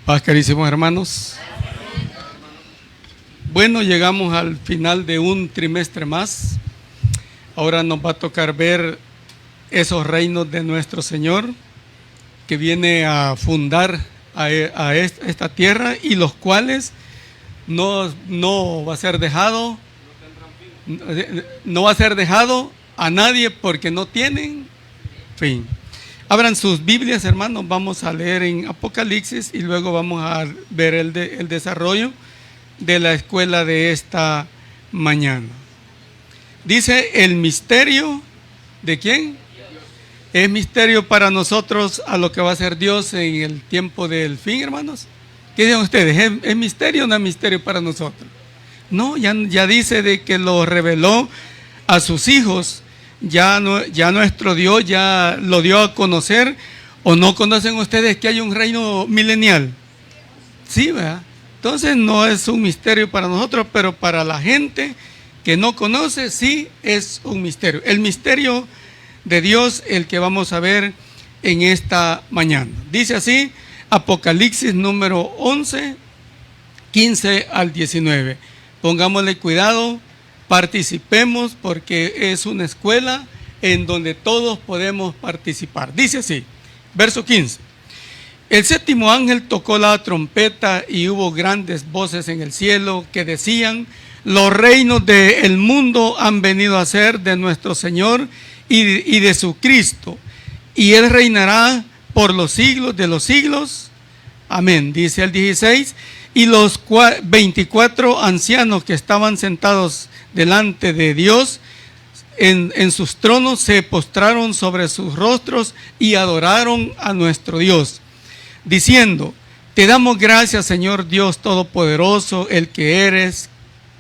Paz, carísimos hermanos. Bueno, llegamos al final de un trimestre más. Ahora nos va a tocar ver esos reinos de nuestro Señor que viene a fundar a esta tierra, y los cuales no va a ser dejado, no va a ser dejado a nadie porque no tienen fin. Abran sus Biblias, hermanos, vamos a leer en Apocalipsis y luego vamos a ver el desarrollo de la escuela de esta mañana. Dice: el misterio ¿de quién? Es misterio para nosotros a lo que va a ser Dios en el tiempo del fin, hermanos. ¿Qué dicen ustedes? ¿Es misterio o no es misterio para nosotros? No, ya dice de que lo reveló a sus hijos. Ya nuestro Dios ya lo dio a conocer. ¿O no conocen ustedes que hay un reino milenial? Sí, ¿verdad? Entonces no es un misterio para nosotros, pero para la gente que no conoce, sí es un misterio. El misterio de Dios, el que vamos a ver en esta mañana. Dice así, Apocalipsis número 11, 15 al 19. Pongámosle cuidado, participemos, porque es una escuela en donde todos podemos participar. Dice así, verso 15. El séptimo ángel tocó la trompeta y hubo grandes voces en el cielo que decían: los reinos del mundo han venido a ser de nuestro Señor y de su Cristo, y Él reinará por los siglos de los siglos. Amén. Dice el 16, y los 24 ancianos que estaban sentados delante de Dios en sus tronos se postraron sobre sus rostros y adoraron a nuestro Dios, diciendo: te damos gracias, Señor Dios Todopoderoso, el que eres,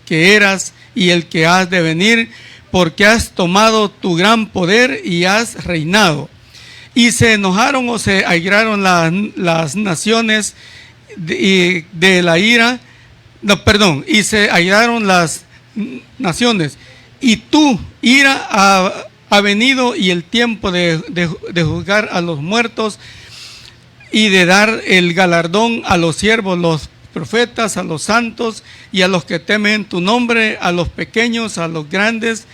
que eras y el que has de venir, porque has tomado tu gran poder y has reinado. Y se enojaron o se airaron las naciones de la ira, y se airaron las naciones, y tu ira ha venido, y el tiempo de juzgar a los muertos y de dar el galardón a los siervos, los profetas, a los santos y a los que temen tu nombre, a los pequeños, a los grandes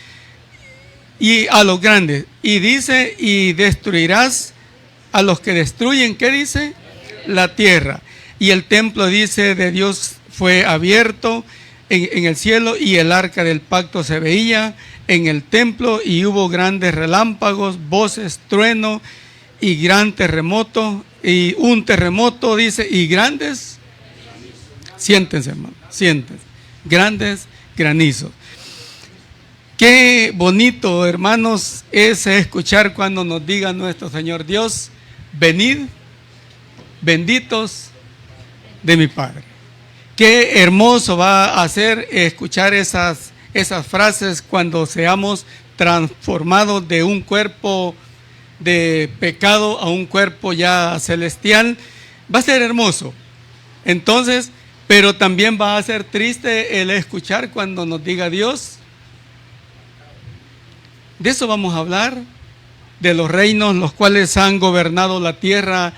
y a los grandes. Y dice: y destruirás a los que destruyen, ¿qué dice? La tierra. Y el templo, dice, de Dios fue abierto en el cielo, y el arca del pacto se veía en el templo, y hubo grandes relámpagos, voces, trueno y gran terremoto, y un terremoto, dice, y grandes, siéntense, hermano, siéntense, grandes granizos. Qué bonito, hermanos, es escuchar cuando nos diga nuestro Señor Dios: venid, benditos de mi Padre. Qué hermoso va a ser escuchar esas frases cuando seamos transformados de un cuerpo de pecado a un cuerpo ya celestial. Va a ser hermoso. Entonces, pero también va a ser triste el escuchar cuando nos diga Dios. De eso vamos a hablar, de los reinos los cuales han gobernado la tierra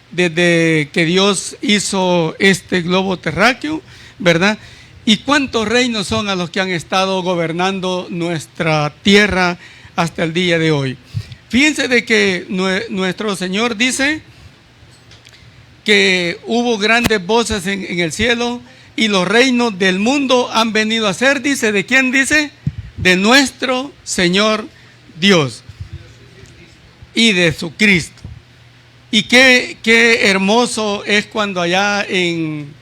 desde que Dios hizo este globo terráqueo, ¿verdad? ¿Y cuántos reinos son a los que han estado gobernando nuestra tierra hasta el día de hoy? Fíjense de que nuestro Señor dice que hubo grandes voces en el cielo, y los reinos del mundo han venido a ser, dice, ¿de quién dice? De nuestro Señor Dios y de su Cristo. Y qué hermoso es cuando allá en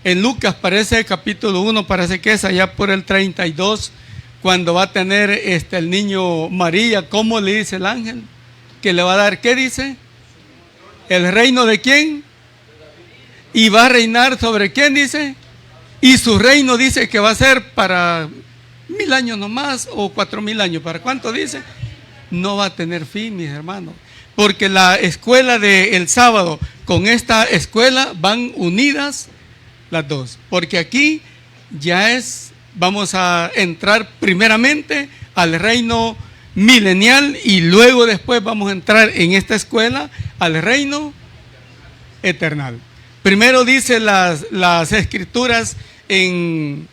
Lucas, parece capítulo 1, parece que es allá por el 32, cuando va a tener el niño María, ¿cómo le dice el ángel? Que le va a dar, ¿qué dice? ¿El reino de quién? Y va a reinar sobre quién, dice. Y su reino, dice, que va a ser para 1000 años nomás, o 4000 años. ¿Para cuánto dice? No va a tener fin, mis hermanos. Porque la escuela del sábado con esta escuela van unidas las dos. Porque aquí ya vamos a entrar primeramente al reino milenial, y luego después vamos a entrar en esta escuela al reino eternal. Primero dice las escrituras en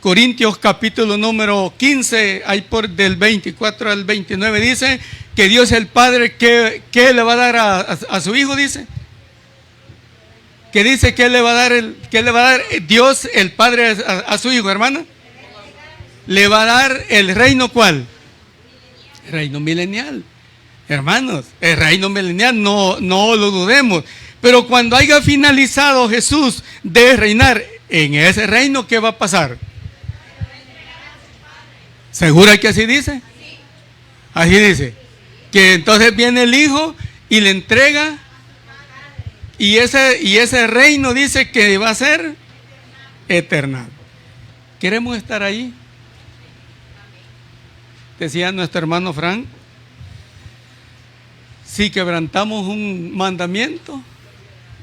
Corintios capítulo número 15, ahí por del 24 al 29, dice que Dios el Padre, ¿qué le va a dar a su Hijo? Dice que le va a dar Dios el Padre a su Hijo, hermana. Le va a dar el reino, ¿cuál? El reino milenial. Hermanos, el reino milenial, no lo dudemos. Pero cuando haya finalizado Jesús de reinar en ese reino, ¿qué va a pasar? ¿Segura que así dice? Así dice. Que entonces viene el Hijo y le entrega. Y ese reino dice que va a ser eterno. ¿Queremos estar ahí? Decía nuestro hermano Frank, si quebrantamos un mandamiento,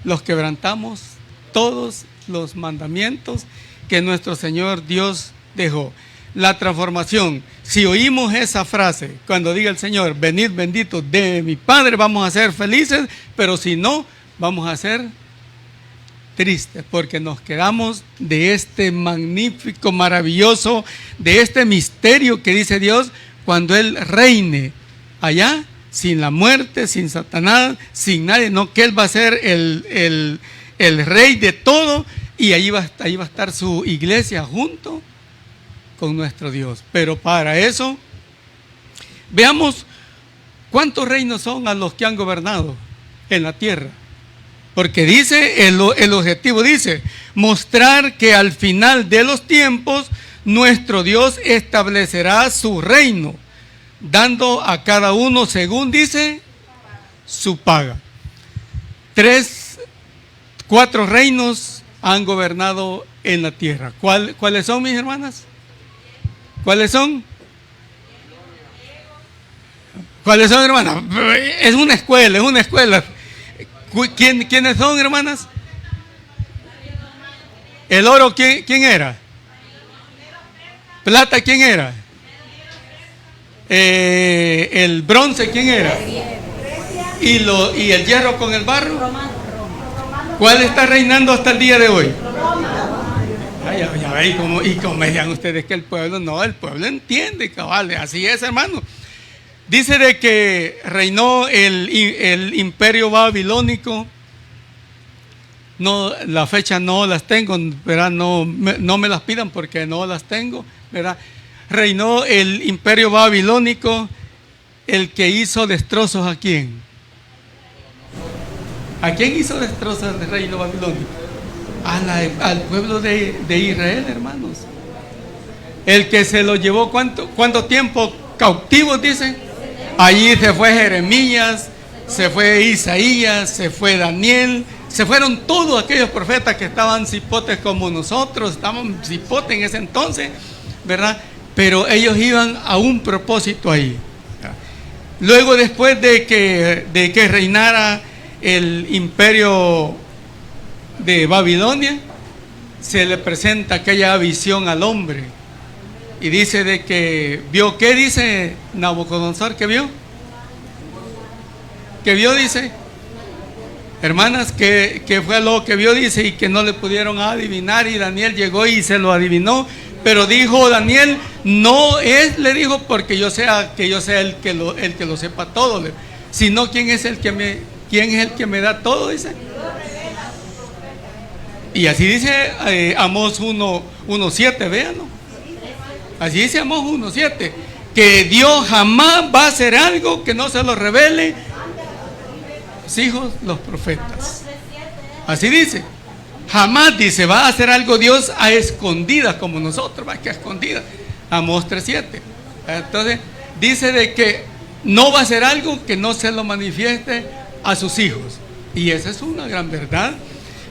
los quebrantamos todos los mandamientos que nuestro Señor Dios dejó. La transformación, si oímos esa frase, cuando diga el Señor, venid benditos de mi Padre, vamos a ser felices, pero si no, vamos a ser tristes, porque nos quedamos de este magnífico, maravilloso, de este misterio que dice Dios, cuando Él reine allá, sin la muerte, sin Satanás, sin nadie, no, que Él va a ser el rey de todo, y ahí va a estar su iglesia junto con nuestro Dios. Pero para eso, veamos cuántos reinos son a los que han gobernado en la tierra. Porque dice, el objetivo dice, mostrar que al final de los tiempos, nuestro Dios establecerá su reino, dando a cada uno, según dice, su paga. 4 reinos han gobernado en la tierra. ¿Cuáles son, mis hermanas? ¿Cuáles son? ¿Cuáles son, hermanas? Es una escuela. ¿Quiénes son, hermanas? El oro, ¿quién era? Plata, ¿quién era? El bronce, ¿quién era? ¿Y el hierro con el barro? ¿Cuál está reinando hasta el día de hoy? Y como me decían ustedes que el pueblo entiende, cabales, así es, hermano. Dice de que reinó el imperio babilónico. No, la fecha no las tengo, ¿verdad? No me las pidan porque no las tengo, ¿verdad? Reinó el imperio babilónico, el que hizo destrozos ¿a quién? ¿A quién hizo destrozos del reino babilónico? Al pueblo de Israel, hermanos. El que se lo llevó, ¿cuánto tiempo cautivos, dicen? Allí se fue Jeremías, se fue Isaías, se fue Daniel, se fueron todos aquellos profetas que estaban cipotes como nosotros, estaban cipotes en ese entonces, ¿verdad? Pero ellos iban a un propósito ahí. Luego, después de que reinara el imperio de Babilonia, se le presenta aquella visión al hombre. Y dice de que vio, ¿qué dice Nabucodonosor? ¿Qué vio? ¿Qué vio? Dice, hermanas, ¿qué fue lo que vio? Dice, y que no le pudieron adivinar, y Daniel llegó y se lo adivinó. Pero dijo Daniel, no es, le dijo, porque yo sea el que lo sepa todo, sino quién es el que me da todo, dice. Y así dice Amós 1:7, véanlo. Así dice Amós 1:7, que Dios jamás va a hacer algo que no se lo revele a los hijos, los profetas. Así dice. Jamás, dice, va a hacer algo Dios a escondidas, como nosotros, va, que a escondidas. Amós 3:7. Entonces, dice de que no va a hacer algo que no se lo manifieste a sus hijos. Y esa es una gran verdad,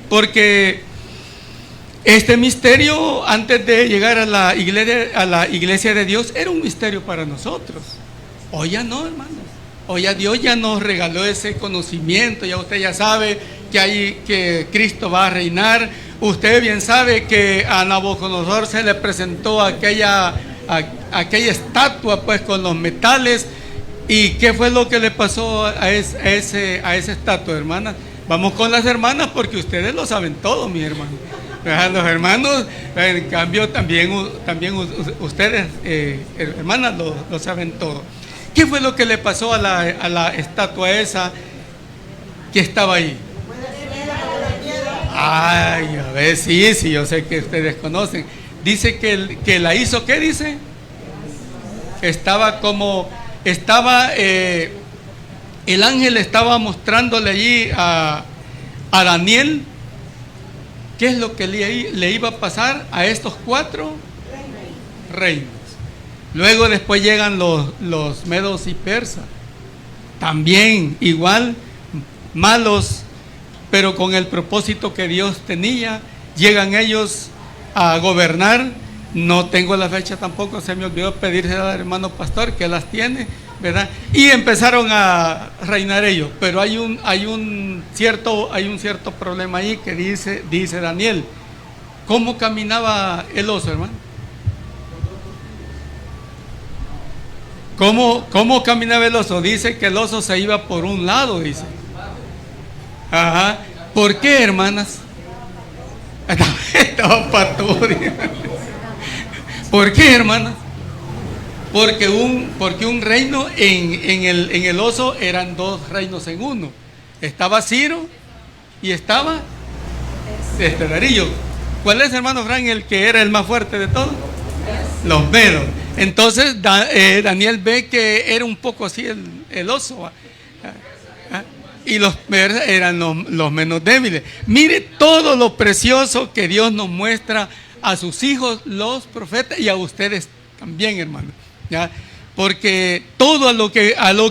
porque este misterio, antes de llegar a la iglesia de Dios, era un misterio para nosotros. Hoy ya no, hermanos. Hoy ya Dios ya nos regaló ese conocimiento. Ya usted ya sabe que Cristo va a reinar. Usted bien sabe que a Nabucodonosor se le presentó aquella estatua, pues, con los metales. ¿Y qué fue lo que le pasó a esa estatua, hermana? Vamos con las hermanas porque ustedes lo saben todo, mis hermanos. Los hermanos, en cambio, también ustedes, hermanas, lo saben todo. ¿Qué fue lo que le pasó a la estatua esa que estaba ahí? Ay, a ver, sí, yo sé que ustedes conocen. Dice que la hizo, ¿qué dice? El ángel estaba mostrándole allí a Daniel qué es lo que le iba a pasar a estos 4 reinos. Luego después llegan los medos y persas, también igual malos, pero con el propósito que Dios tenía. Llegan ellos a gobernar. No tengo la fecha tampoco, se me olvidó pedirse al hermano pastor que las tiene, ¿verdad? Y empezaron a reinar ellos, pero hay un cierto problema ahí que dice Daniel. ¿Cómo caminaba el oso, hermano? ¿Cómo caminaba el oso? Dice que el oso se iba por un lado, dice. Ajá. ¿Por qué, hermanas? Estaba patudo. ¿Por qué, hermanas? Porque un reino en el oso eran 2 reinos en uno. Estaba Ciro y estaba Darío. ¿Cuál es, hermano Frank, el que era el más fuerte de todos? Los medos. Entonces Daniel ve que era un poco así el oso. Y los persas eran los menos débiles. Mire todo lo precioso que Dios nos muestra a sus hijos, los profetas, y a ustedes también, hermano. ¿Ya? Porque todo a lo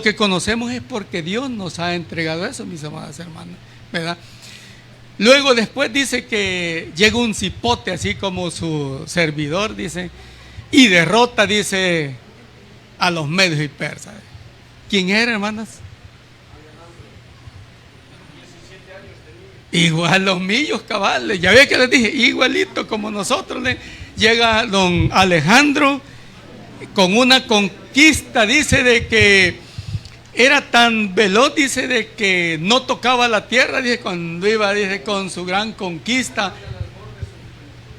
que conocemos es porque Dios nos ha entregado eso, mis amadas hermanas, ¿verdad? Luego después dice que llega un cipote, así como su servidor, dice, y derrota, dice, a los medios y persas. ¿Quién era, hermanas? Igual los millos cabales, ya ve que les dije, igualito como nosotros. Llega don Alejandro con una conquista, dice, de que era tan veloz, dice, de que no tocaba la tierra, dice, cuando iba, dice, con su gran conquista,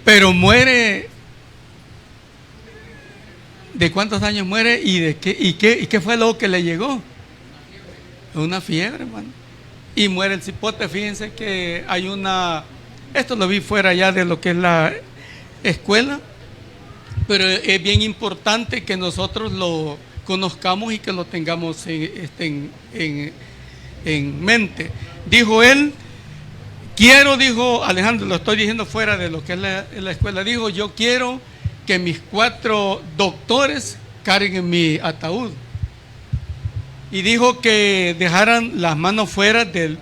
pero muere. ¿De cuántos años muere y qué fue lo que le llegó? Una fiebre, hermano. Y muere el cipote. Fíjense que hay esto lo vi fuera ya de lo que es la escuela, pero es bien importante que nosotros lo conozcamos y que lo tengamos en mente. Dijo él, dijo Alejandro, lo estoy diciendo fuera de lo que es la escuela, dijo, yo quiero que mis 4 doctores carguen mi ataúd. Y dijo que dejaran las manos fuera del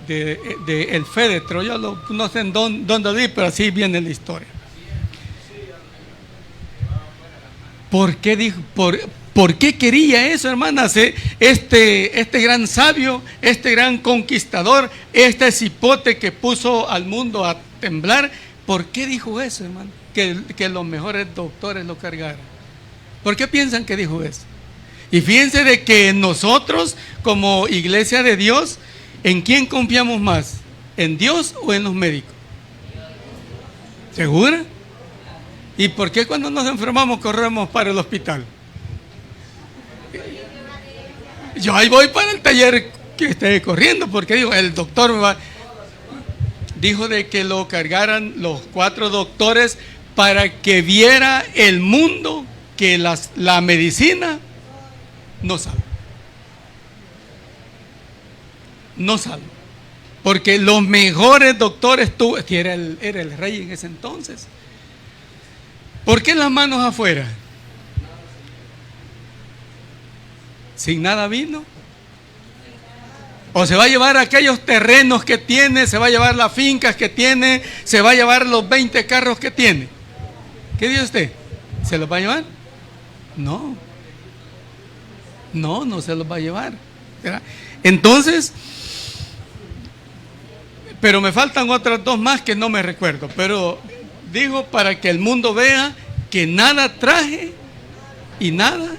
féretro. Yo no sé en dónde vi, pero así viene la historia. ¿Por qué dijo? ¿Por qué quería eso, hermanas? Este gran sabio, este gran conquistador, este cipote que puso al mundo a temblar, ¿por qué dijo eso, hermano? Que los mejores doctores lo cargaran. ¿Por qué piensan que dijo eso? Y fíjense de que nosotros, como iglesia de Dios, ¿en quién confiamos más? ¿En Dios o en los médicos? ¿Segura? ¿Y por qué cuando nos enfermamos corremos para el hospital? Yo ahí voy para el taller que esté corriendo, porque digo, el doctor me va. Dijo de que lo cargaran los 4 doctores para que viera el mundo que la medicina no salva. No salva. Porque los mejores doctores que era el rey en ese entonces. ¿Por qué las manos afuera? Sin nada vino. O se va a llevar aquellos terrenos que tiene, se va a llevar las fincas que tiene, se va a llevar los 20 carros que tiene. ¿Qué dice usted? ¿Se los va a llevar? No. No se los va a llevar. ¿Verdad? Entonces, pero me faltan otras 2 más que no me recuerdo. Pero digo, para que el mundo vea que nada traje y nada,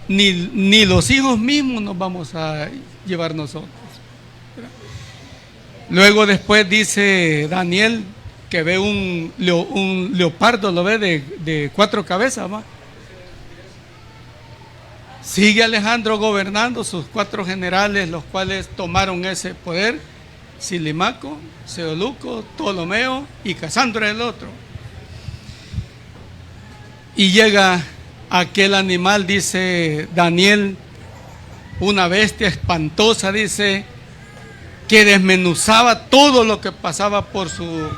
ni los hijos mismos nos vamos a llevar nosotros. Luego después dice Daniel que ve un leopardo, lo ve de 4 cabezas, ¿va? Sigue Alejandro gobernando, sus 4 generales, los cuales tomaron ese poder: Silimaco, Seuluco, Ptolomeo y Casandro el otro. Y llega aquel animal, dice Daniel, una bestia espantosa, dice, que desmenuzaba todo lo que pasaba por sus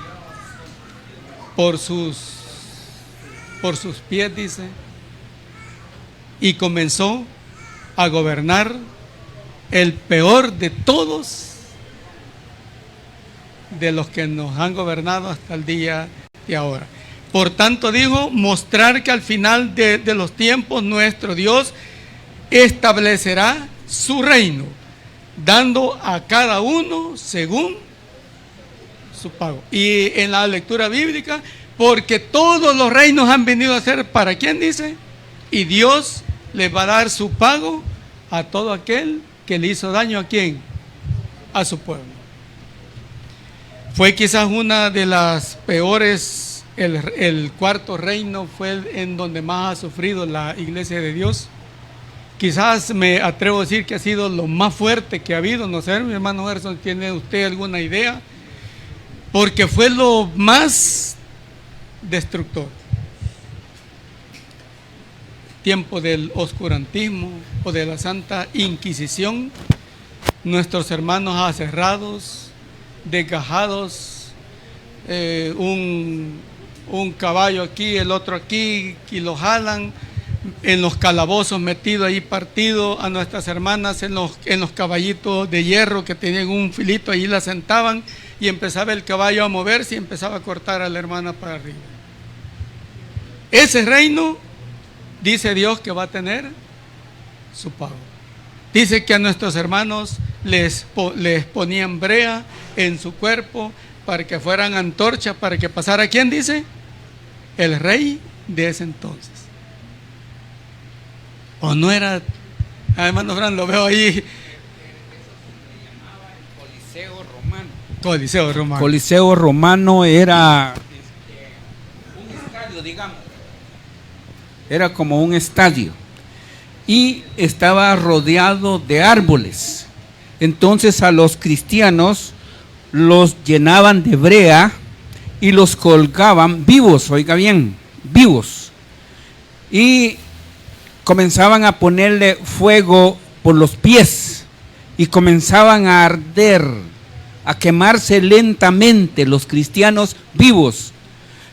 pies, dice, y comenzó a gobernar el peor de todos de los que nos han gobernado hasta el día de ahora. Por tanto, dijo, mostrar que al final de los tiempos nuestro Dios establecerá su reino, dando a cada uno según su pago. Y en la lectura bíblica, porque todos los reinos han venido a ser, ¿para quién dice? Y Dios les va a dar su pago a todo aquel que le hizo daño. ¿A quién? A su pueblo. Fue quizás una de las peores. El cuarto reino fue en donde más ha sufrido la iglesia de Dios. Quizás me atrevo a decir que ha sido lo más fuerte que ha habido. No sé, mi hermano Gerson, ¿tiene usted alguna idea? Porque fue lo más destructor. Tiempo del oscurantismo o de la Santa Inquisición. Nuestros hermanos aserrados, desgajados, un caballo aquí, el otro aquí, y lo jalan en los calabozos, metido ahí partido a nuestras hermanas en los caballitos de hierro que tenían un filito, ahí la sentaban y empezaba el caballo a moverse y empezaba a cortar a la hermana para arriba. Ese reino, dice Dios, que va a tener su pago. Dice que a nuestros hermanos les ponían brea en su cuerpo para que fueran antorchas, para que pasara, ¿quién dice? El rey de ese entonces. ¿O no era? Hermano Fran, lo veo ahí. Coliseo Romano. Coliseo Romano. Coliseo Romano era un estadio, digamos. Era como un estadio. Y estaba rodeado de árboles. Entonces a los cristianos los llenaban de brea y los colgaban vivos, oiga bien, vivos. Y comenzaban a ponerle fuego por los pies y comenzaban a arder, a quemarse lentamente los cristianos vivos.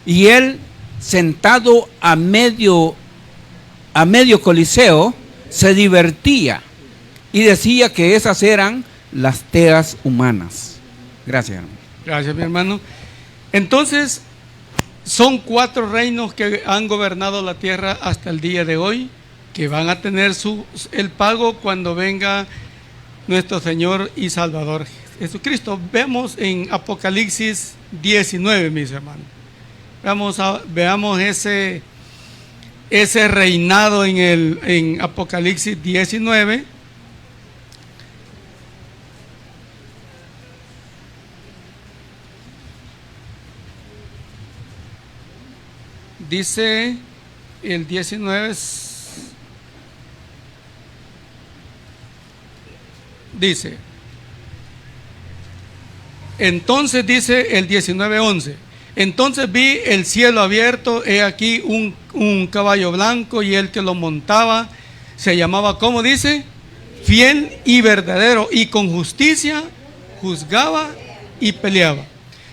Y él, sentado a medio coliseo, se divertía y decía que esas eran las teas humanas. Gracias, hermano. Gracias, mi hermano. Entonces, son 4 reinos que han gobernado la tierra hasta el día de hoy, que van a tener el pago cuando venga nuestro Señor y Salvador Jesucristo. Vemos en Apocalipsis 19, mis hermanos. Veamos ese reinado en Apocalipsis 19. Dice el 19, dice, entonces dice el 19:11, entonces vi el cielo abierto, he aquí un caballo blanco, y el que lo montaba se llamaba, ¿cómo dice? Fiel y verdadero, y con justicia juzgaba y peleaba.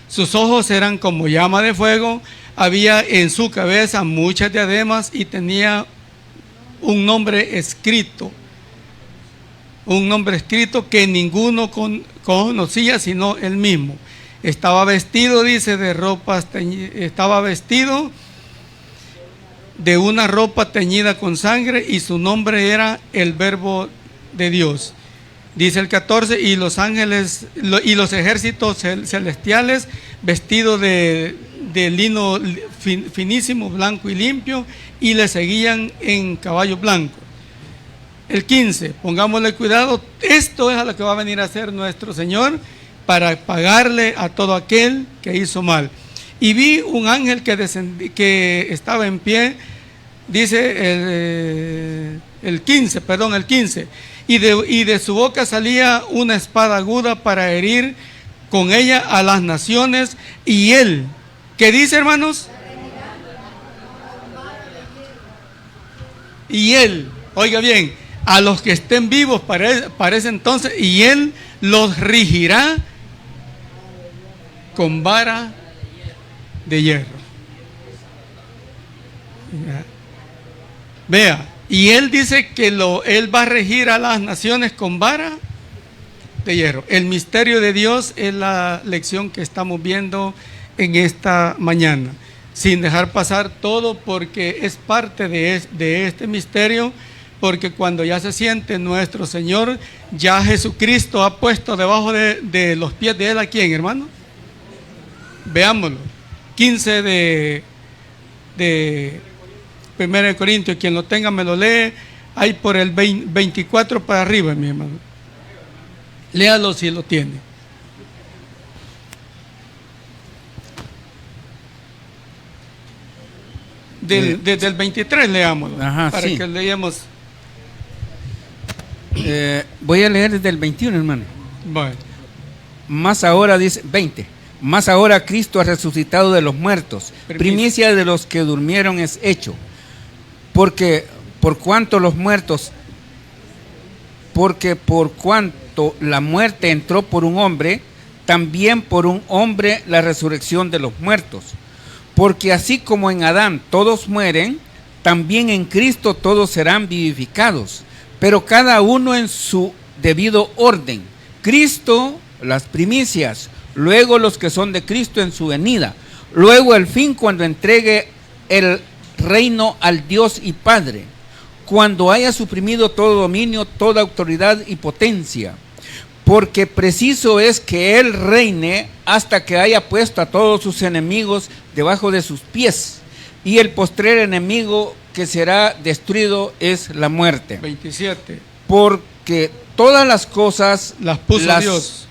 Sus ojos eran como llama de fuego, había en su cabeza muchas diademas y tenía un nombre escrito que ninguno conocía sino él mismo. Estaba vestido, dice, de ropas estaba vestido de una ropa teñida con sangre, y su nombre era el Verbo de Dios. Dice el 14, y los ángeles y los ejércitos celestiales vestidos de lino finísimo, blanco y limpio, y le seguían en caballo blanco. El 15, pongámosle cuidado, esto es a lo que va a venir a ser nuestro Señor, para pagarle a todo aquel que hizo mal. Y vi un ángel que estaba en pie, dice el 15, y de su boca salía una espada aguda para herir con ella a las naciones, y él, ¿qué dice, hermanos? Y él, oiga bien, a los que estén vivos para ese entonces, y él los regirá con vara de hierro. Vea, y él dice que él va a regir a las naciones con vara de hierro. El misterio de Dios es la lección que estamos viendo en esta mañana, sin dejar pasar todo, porque es parte de este misterio, porque cuando ya se siente nuestro Señor, ya Jesucristo ha puesto debajo de los pies de él, ¿a quién, hermano? Veámoslo. 15 de 1 Corintios, quien lo tenga me lo lee, ahí por el 24 para arriba, mi hermano. Léalo si lo tiene. Desde el 23 leámoslo. Ajá, para sí. que leamos. Voy a leer desde el 21, hermano. Bueno. Más ahora, dice 20. Más ahora Cristo ha resucitado de los muertos. Primicia de los que durmieron es hecho. Porque por cuanto la muerte entró por un hombre, también por un hombre la resurrección de los muertos. Porque así como en Adán todos mueren, también en Cristo todos serán vivificados, pero cada uno en su debido orden. Cristo, las primicias, luego los que son de Cristo en su venida, luego el fin cuando entregue el reino al Dios y Padre, cuando haya suprimido todo dominio, toda autoridad y potencia, porque preciso es que Él reine hasta que haya puesto a todos sus enemigos debajo de sus pies, y el postrer enemigo que será destruido es la muerte. 27. Porque todas las cosas las puso Dios.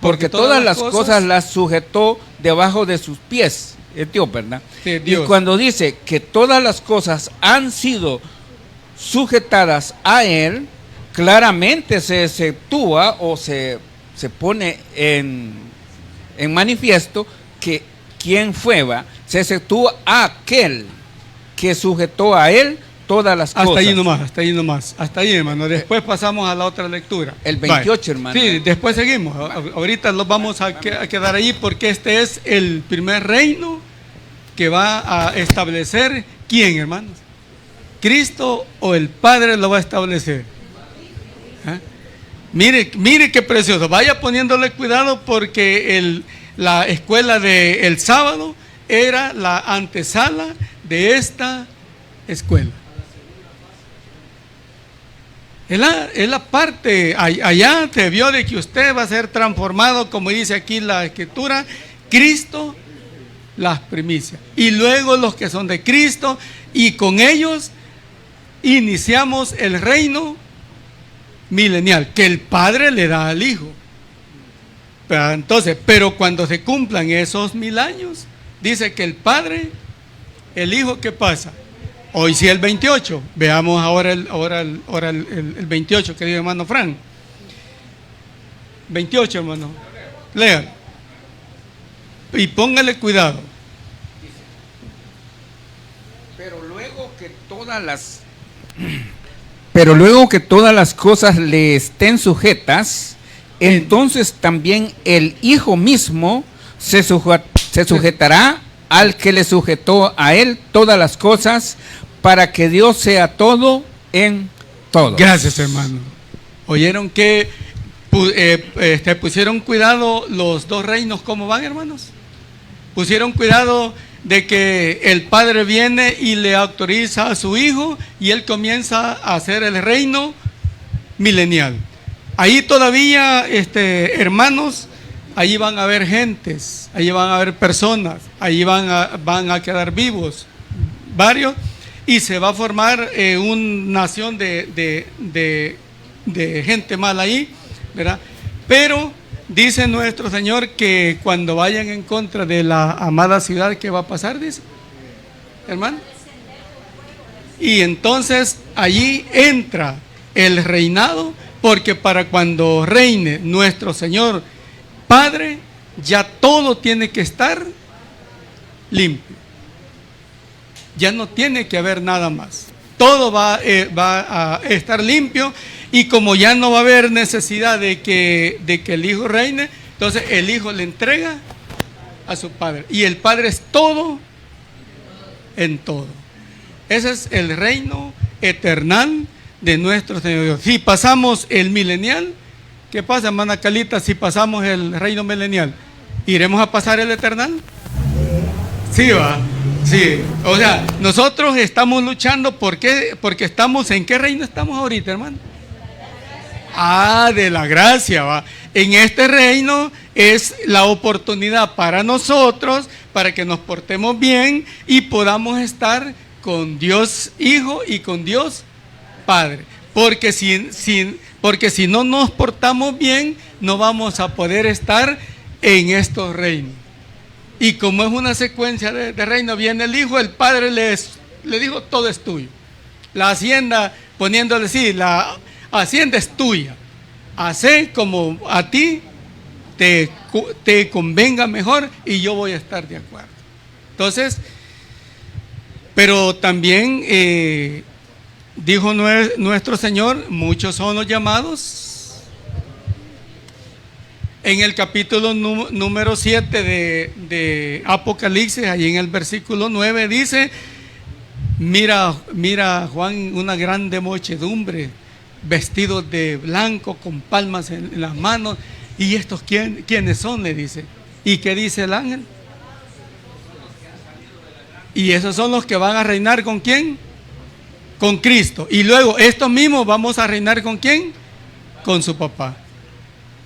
Porque todas las cosas las sujetó debajo de sus pies. Es Dios, ¿verdad? Sí, Dios. Y cuando dice que todas las cosas han sido sujetadas a Él, claramente se exceptúa o se pone en manifiesto que quien fue, se exceptúa a aquel que sujetó a Él todas las cosas. Hasta ahí, hermano. Después pasamos a la otra lectura. El 28, hermano. Sí, después seguimos. Ahorita los vamos a quedar ahí, porque este es el primer reino que va a establecer. ¿Quién, hermanos? ¿Cristo o el Padre lo va a establecer? ¿Eh? Mire qué precioso. Vaya poniéndole cuidado, porque la escuela del sábado era la antesala de esta escuela. Es la parte, allá te vio de que usted va a ser transformado, como dice aquí la Escritura, Cristo, las primicias. Y luego los que son de Cristo, y con ellos iniciamos el reino milenial, que el Padre le da al Hijo. Pero cuando se cumplan esos 1000 años, dice que el Padre, el Hijo, ¿qué pasa? Hoy sí el 28, veamos ahora el 28 que dice hermano Fran. 28, hermano, léalo. Y póngale cuidado. Pero luego que todas las cosas le estén sujetas, entonces también el Hijo mismo se sujetará al que le sujetó a Él todas las cosas, para que Dios sea todo en todo. Gracias, hermano. ¿Oyeron que pusieron cuidado los dos reinos? ¿Cómo van, hermanos? Pusieron cuidado de que el Padre viene y le autoriza a su Hijo, y Él comienza a hacer el reino milenial. Ahí todavía, hermanos, allí van a haber gentes, allí van a haber personas, allí van a quedar vivos varios, y se va a formar una nación de gente mala ahí, ¿verdad? Pero dice nuestro Señor que cuando vayan en contra de la amada ciudad, ¿qué va a pasar? Dice, hermano. Y entonces allí entra el reinado, porque para cuando reine nuestro Señor Padre, ya todo tiene que estar limpio. Ya no tiene que haber nada más. Todo va a estar limpio, y como ya no va a haber necesidad de que el Hijo reine, entonces el Hijo le entrega a su Padre. Y el Padre es todo en todo. Ese es el reino eternal de nuestro Señor Dios. Si pasamos el milenial, ¿qué pasa, hermana Calita? Si pasamos el reino milenial, ¿iremos a pasar el eternal? Sí, va. Sí. O sea, nosotros estamos luchando, ¿por qué? Porque estamos, ¿en qué reino estamos ahorita, hermano? De la gracia, va. En este reino es la oportunidad para nosotros, para que nos portemos bien y podamos estar con Dios Hijo y con Dios Padre. Porque si no nos portamos bien, no vamos a poder estar en estos reinos. Y como es una secuencia de reinos, viene el Hijo, el Padre le dijo, todo es tuyo. La hacienda, poniéndole así, la hacienda es tuya. Hacé como a ti te convenga mejor, y yo voy a estar de acuerdo. Entonces, pero también dijo nuestro Señor, muchos son los llamados. En el capítulo número 7 de Apocalipsis, ahí en el versículo 9 dice, mira Juan, una grande muchedumbre, vestidos de blanco, con palmas en las manos. ¿Y estos quiénes son?, le dice. ¿Y qué dice el ángel? Y esos son los que van a reinar, ¿con quién? Con Cristo. Y luego estos mismos vamos a reinar, ¿con quién? Con su papá.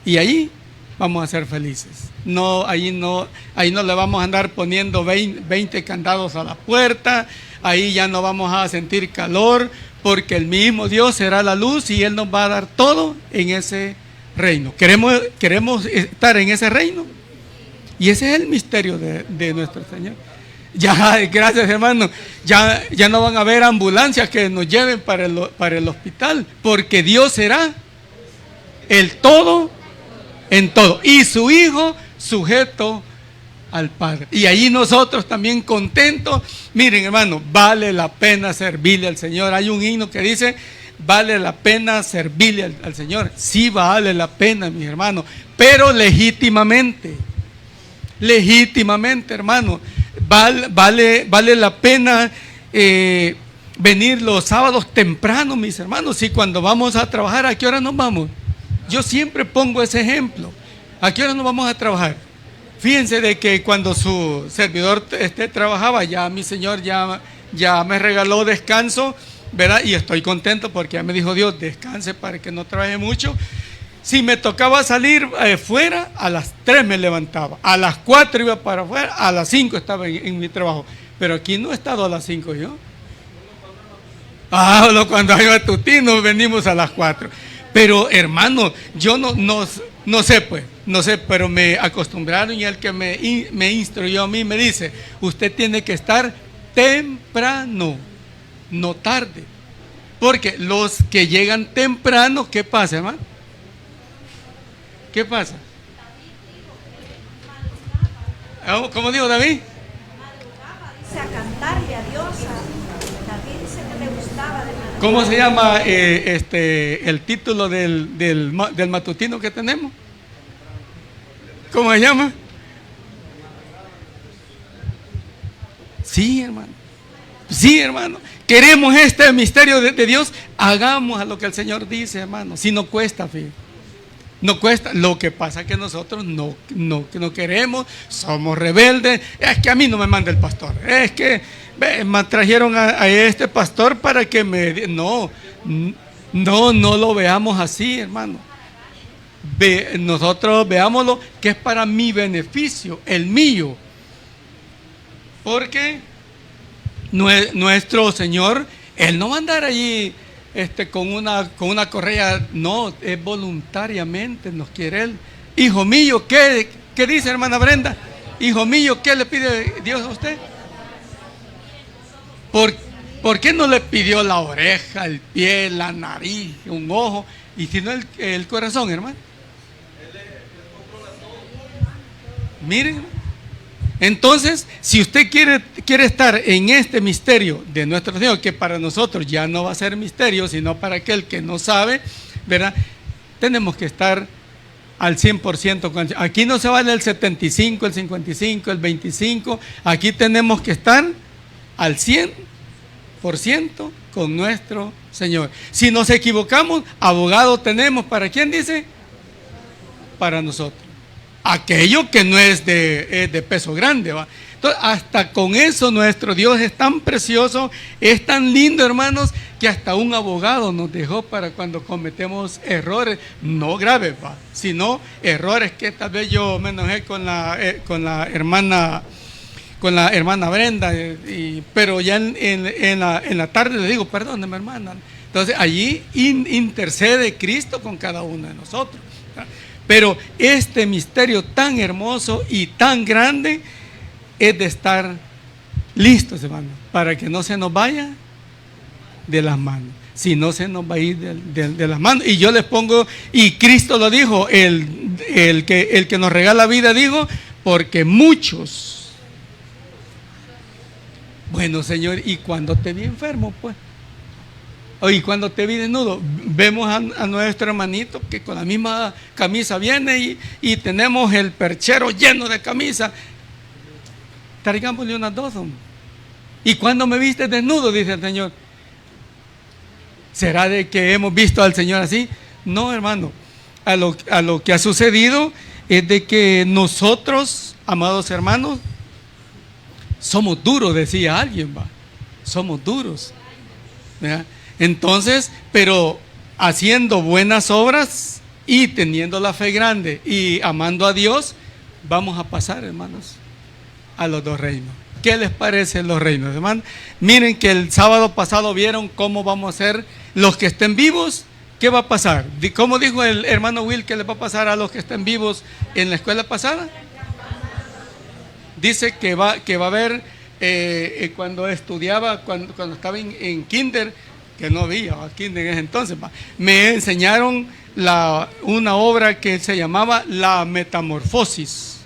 Y ahí vamos a ser felices. Ahí no le vamos a andar poniendo 20 candados a la puerta. Ahí ya no vamos a sentir calor, porque el mismo Dios será la luz y Él nos va a dar todo en ese reino. ¿Queremos estar en ese reino? Y ese es el misterio de nuestro Señor. Ya, gracias, hermano, ya no van a haber ambulancias que nos lleven para el hospital, porque Dios será el todo en todo, y su Hijo sujeto al Padre. Y ahí nosotros también contentos. Miren, hermano, vale la pena servirle al Señor. Hay un himno que dice, vale la pena servirle al Señor. Sí, vale la pena, mis hermanos, pero legítimamente, hermano. Vale la pena venir los sábados temprano, mis hermanos. Si cuando vamos a trabajar, ¿a qué hora nos vamos? Yo siempre pongo ese ejemplo. ¿A qué hora nos vamos a trabajar? Fíjense de que cuando su servidor trabajaba, ya mi Señor ya me regaló descanso, ¿verdad? Y estoy contento porque ya me dijo Dios, descanse para que no trabaje mucho. Si me tocaba salir fuera, a las 3 me levantaba, a las 4 iba para afuera, a las 5 estaba en mi trabajo. Pero aquí no he estado a las 5 yo. Cuando hay matutino venimos a las 4. Pero hermano, yo no sé, pero me acostumbraron, y el que me instruyó a mí me dice, usted tiene que estar temprano, no tarde. Porque los que llegan temprano, ¿qué pasa, hermano? ¿Qué pasa? ¿Cómo dijo David? Dice a cantarle a Dios. David dice que le gustaba de madrugada. ¿Cómo se llama el título del matutino que tenemos? ¿Cómo se llama? Sí, hermano. Sí, hermano. Queremos este misterio de Dios. Hagamos a lo que el Señor dice, hermano. Si no cuesta, fíjate. No cuesta. Lo que pasa es que nosotros no queremos, somos rebeldes. Es que a mí no me manda el pastor. Es que me trajeron a este pastor para que me... No lo veamos así, hermano. Nosotros veámoslo que es para mi beneficio, el mío. Porque nuestro Señor, Él no va a andar allí con una correa, no, es voluntariamente, nos quiere Él. hijo mío, ¿qué dice hermana Brenda? Hijo mío, ¿qué le pide Dios a usted? ¿Por qué no le pidió la oreja, el pie, la nariz, un ojo? Y si no el corazón, hermano. Miren. Entonces, si usted quiere estar en este misterio de nuestro Señor, que para nosotros ya no va a ser misterio, sino para aquel que no sabe, ¿verdad? Tenemos que estar al 100%. Aquí no se vale el 75, el 55, el 25. Aquí tenemos que estar al 100% con nuestro Señor. Si nos equivocamos, abogado tenemos. ¿Para quién dice? Para nosotros. Aquello que no es de peso grande, ¿va? Entonces, hasta con eso nuestro Dios es tan precioso, es tan lindo, hermanos, que hasta un abogado nos dejó para cuando cometemos errores, no graves, ¿va? Sino errores que tal vez yo me enojé con la hermana Brenda, pero ya en la tarde le digo, perdóneme, hermana. Entonces allí intercede Cristo con cada uno de nosotros. Pero este misterio tan hermoso y tan grande es de estar listos, hermano, para que no se nos vaya de las manos. Si no se nos va a ir de las manos. Y yo les pongo, y Cristo lo dijo, el que nos regala vida dijo, porque muchos. Bueno, Señor, ¿y cuando te vi enfermo, pues? Y cuando te vi desnudo, vemos a nuestro hermanito que con la misma camisa viene y tenemos el perchero lleno de camisa. Traigámosle unas dos, hombre. ¿Y cuando me viste desnudo? Dice el Señor. ¿Será de que hemos visto al Señor así? No, hermano. A lo que ha sucedido es de que nosotros, amados hermanos, somos duros, decía alguien, va. Somos duros, ¿verdad? Entonces, pero haciendo buenas obras y teniendo la fe grande y amando a Dios, vamos a pasar, hermanos, a los dos reinos. ¿Qué les parecen los reinos, hermanos? Miren que el sábado pasado vieron cómo vamos a ser los que estén vivos. ¿Qué va a pasar? ¿Cómo dijo el hermano Will que le va a pasar a los que estén vivos en la escuela pasada? Dice que va a haber, cuando estudiaba, cuando estaba en kinder, que no había kinder en ese entonces, me enseñaron una obra que se llamaba La Metamorfosis.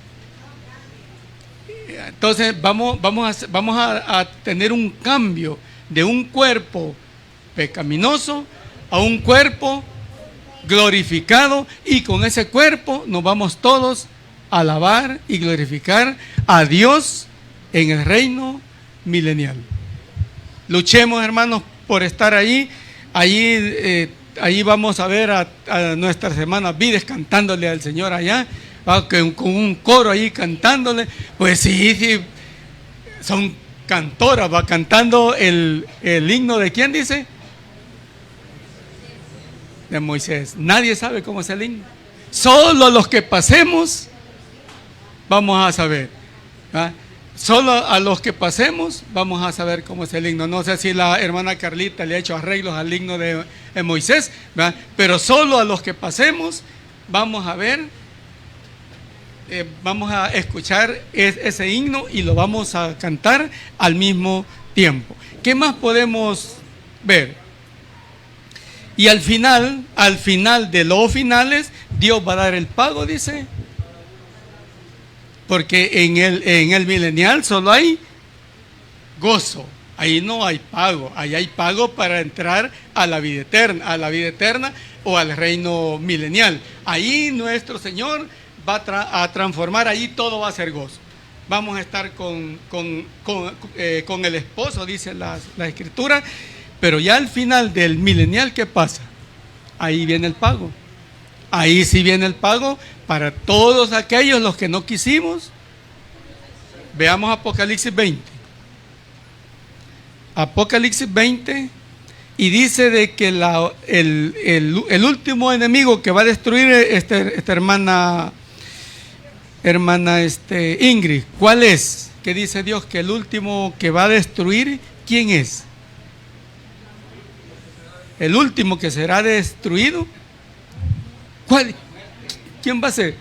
Entonces vamos a tener un cambio de un cuerpo pecaminoso a un cuerpo glorificado, y con ese cuerpo nos vamos todos a alabar y glorificar a Dios en el reino milenial. Luchemos, hermanos, por estar ahí. Allí vamos a ver a nuestras hermanas Vides cantándole al Señor allá, con un coro ahí cantándole. Pues sí, son cantoras, va cantando el himno de ¿quién dice? De Moisés. Nadie sabe cómo es el himno. Solo los que pasemos vamos a saber, ¿verdad? Solo a los que pasemos vamos a saber cómo es el himno. No sé si la hermana Carlita le ha hecho arreglos al himno de Moisés, ¿verdad? Pero solo a los que pasemos vamos a ver, vamos a escuchar ese himno y lo vamos a cantar al mismo tiempo. ¿Qué más podemos ver? Y al final de los finales, Dios va a dar el pago, dice. Porque en el milenial solo hay gozo, ahí no hay pago, ahí hay pago para entrar a la vida eterna o al reino milenial. Ahí nuestro Señor va a transformar, ahí todo va a ser gozo. Vamos a estar con el esposo, dice la Escritura, pero ya al final del milenial, ¿qué pasa? Ahí viene el pago. Ahí sí viene el pago para todos aquellos los que no quisimos. Veamos Apocalipsis 20. Apocalipsis 20, y dice de que el último enemigo que va a destruir esta hermana Ingrid, ¿cuál es? ¿Qué dice Dios? Que el último que va a destruir, ¿quién es? El último que será destruido, ¿cuál? ¿Quién va a ser?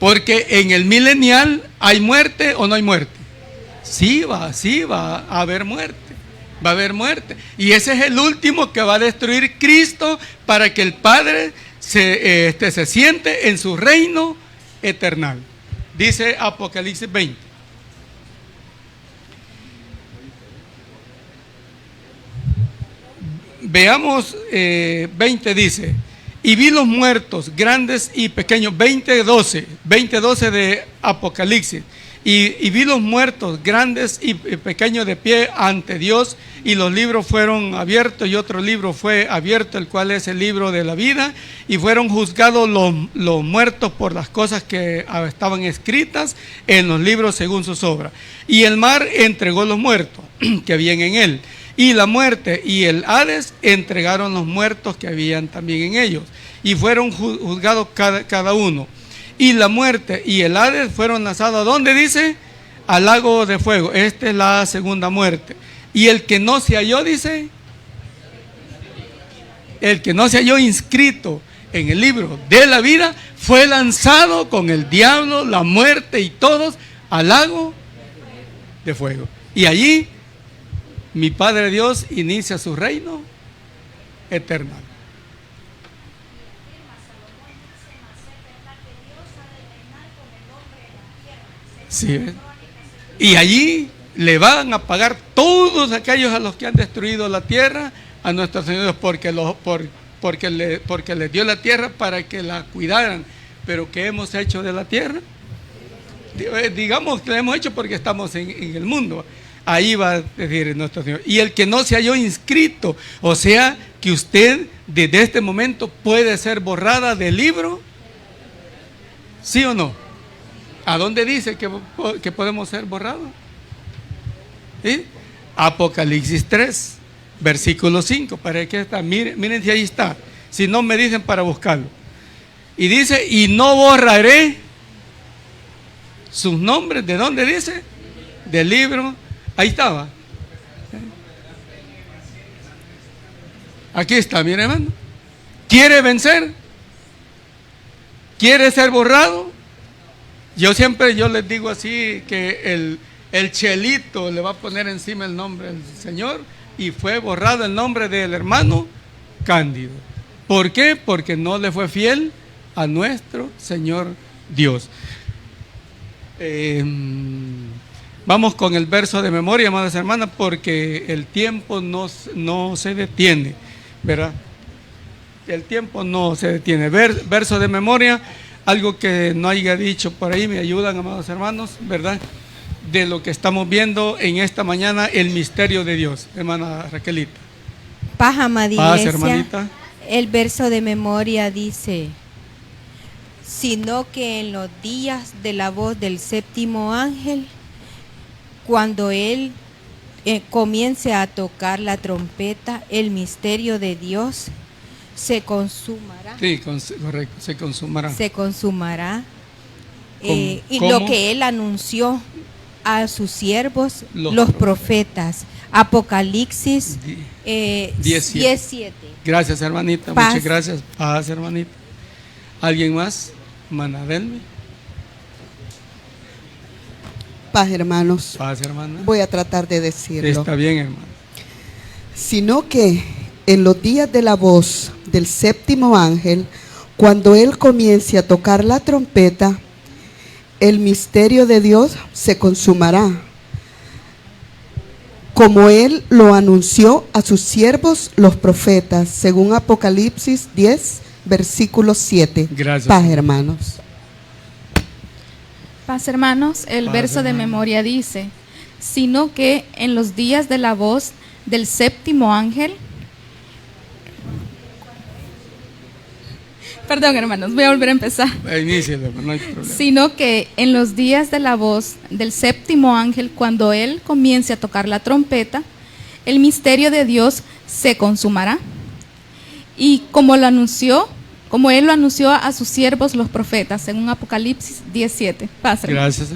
Porque en el milenial, ¿hay muerte o no hay muerte? Sí va a haber muerte. Va a haber muerte. Y ese es el último que va a destruir Cristo para que el Padre se siente en su reino eternal. Dice Apocalipsis 20. Veamos, 20 dice: y vi los muertos, grandes y pequeños, 20:12 de Apocalipsis. Y vi los muertos, grandes y pequeños, de pie ante Dios, y los libros fueron abiertos, y otro libro fue abierto, el cual es el libro de la vida, y fueron juzgados los muertos por las cosas que estaban escritas en los libros según sus obras. Y el mar entregó los muertos que habían en él, y la muerte y el Hades entregaron los muertos que habían también en ellos, y fueron juzgados cada uno. Y la muerte y el Hades fueron lanzados, ¿a dónde dice? Al lago de fuego. Esta es la segunda muerte. Y el que no se halló, dice, el que no se halló inscrito en el libro de la vida, fue lanzado con el diablo, la muerte y todos al lago de fuego. Y allí mi Padre Dios inicia su reino eterno. Sí, y allí le van a pagar todos aquellos a los que han destruido la tierra a nuestro Señor Dios, porque les dio la tierra para que la cuidaran. Pero ¿qué hemos hecho de la tierra? Digamos que la hemos hecho porque estamos en el mundo. Ahí va a decir nuestro Señor. Y el que no se halló inscrito, o sea que usted desde este momento puede ser borrada del libro, ¿sí o no? ¿A dónde dice que podemos ser borrados? ¿Sí? Apocalipsis 3, versículo 5. ¿Para qué está? Miren si ahí está. Si no, me dicen para buscarlo. Y dice: y no borraré sus nombres. ¿De dónde dice? Del libro. Ahí estaba. Aquí está, miren, hermano. ¿Quiere vencer? ¿Quiere ser borrado? Yo les digo así, que el Chelito le va a poner encima el nombre del Señor, y fue borrado el nombre del hermano Cándido. ¿Por qué? Porque no le fue fiel a nuestro Señor Dios. Vamos con el verso de memoria, amadas hermanas, porque el tiempo no se detiene, ¿verdad? El tiempo no se detiene. Verso de memoria. Algo que no haya dicho por ahí, me ayudan, amados hermanos, ¿verdad? De lo que estamos viendo en esta mañana, el misterio de Dios. Hermana Raquelita. Paz, amada Paz, iglesia. hermanita. El verso de memoria dice: sino que en los días de la voz del séptimo ángel, cuando él comience a tocar la trompeta, el misterio de Dios se consumará. Sí, correcto, se consumará. Se consumará. Y ¿Cómo? lo que él anunció a sus siervos, los profetas. Apocalipsis 17. Gracias, hermanita. Paz. Muchas gracias. Paz, hermanita. ¿Alguien más? Manadelme. Paz, hermanos. Paz, hermana. Voy a tratar de decirlo. Está bien, hermano. Sino que en los días de la voz del séptimo ángel, cuando él comience a tocar la trompeta, el misterio de Dios se consumará, como él lo anunció a sus siervos los profetas, según Apocalipsis 10, versículo 7. Gracias. Paz, hermanos. Paz, hermanos, el Paz, verso de hermano. memoria dice: sino que en los días de la voz del séptimo ángel. Perdón, hermanos, voy a volver a empezar. Inícialo, no hay problema. Sino que en los días de la voz del séptimo ángel, cuando él comience a tocar la trompeta, el misterio de Dios se consumará. Y como él lo anunció a sus siervos los profetas, según Apocalipsis 17. Paz, hermano. Gracias.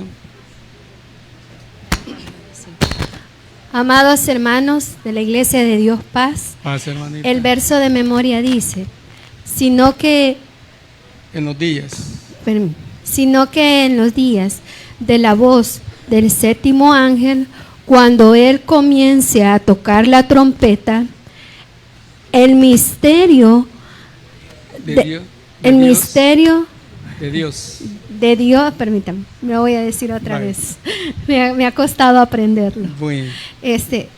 Amados hermanos de la Iglesia de Dios Paz, Paz, hermanita. el verso de memoria dice: sino que En los días. sino que en los días de la voz del séptimo ángel, cuando él comience a tocar la trompeta, el misterio de Dios. de Dios, permítame, me voy a decir otra vez, me ha costado aprenderlo. Bueno. Dice,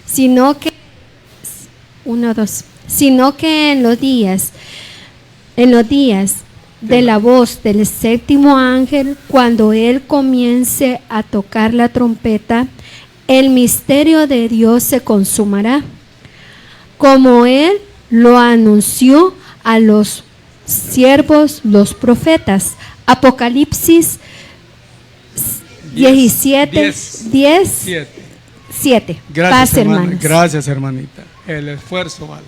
sino que en los días de la voz del séptimo ángel, cuando él comience a tocar la trompeta, el misterio de Dios se consumará, como él lo anunció a los siervos, los profetas. Apocalipsis 17, 7. Gracias, Paz, hermana. hermanos. Gracias, hermanita. El esfuerzo vale.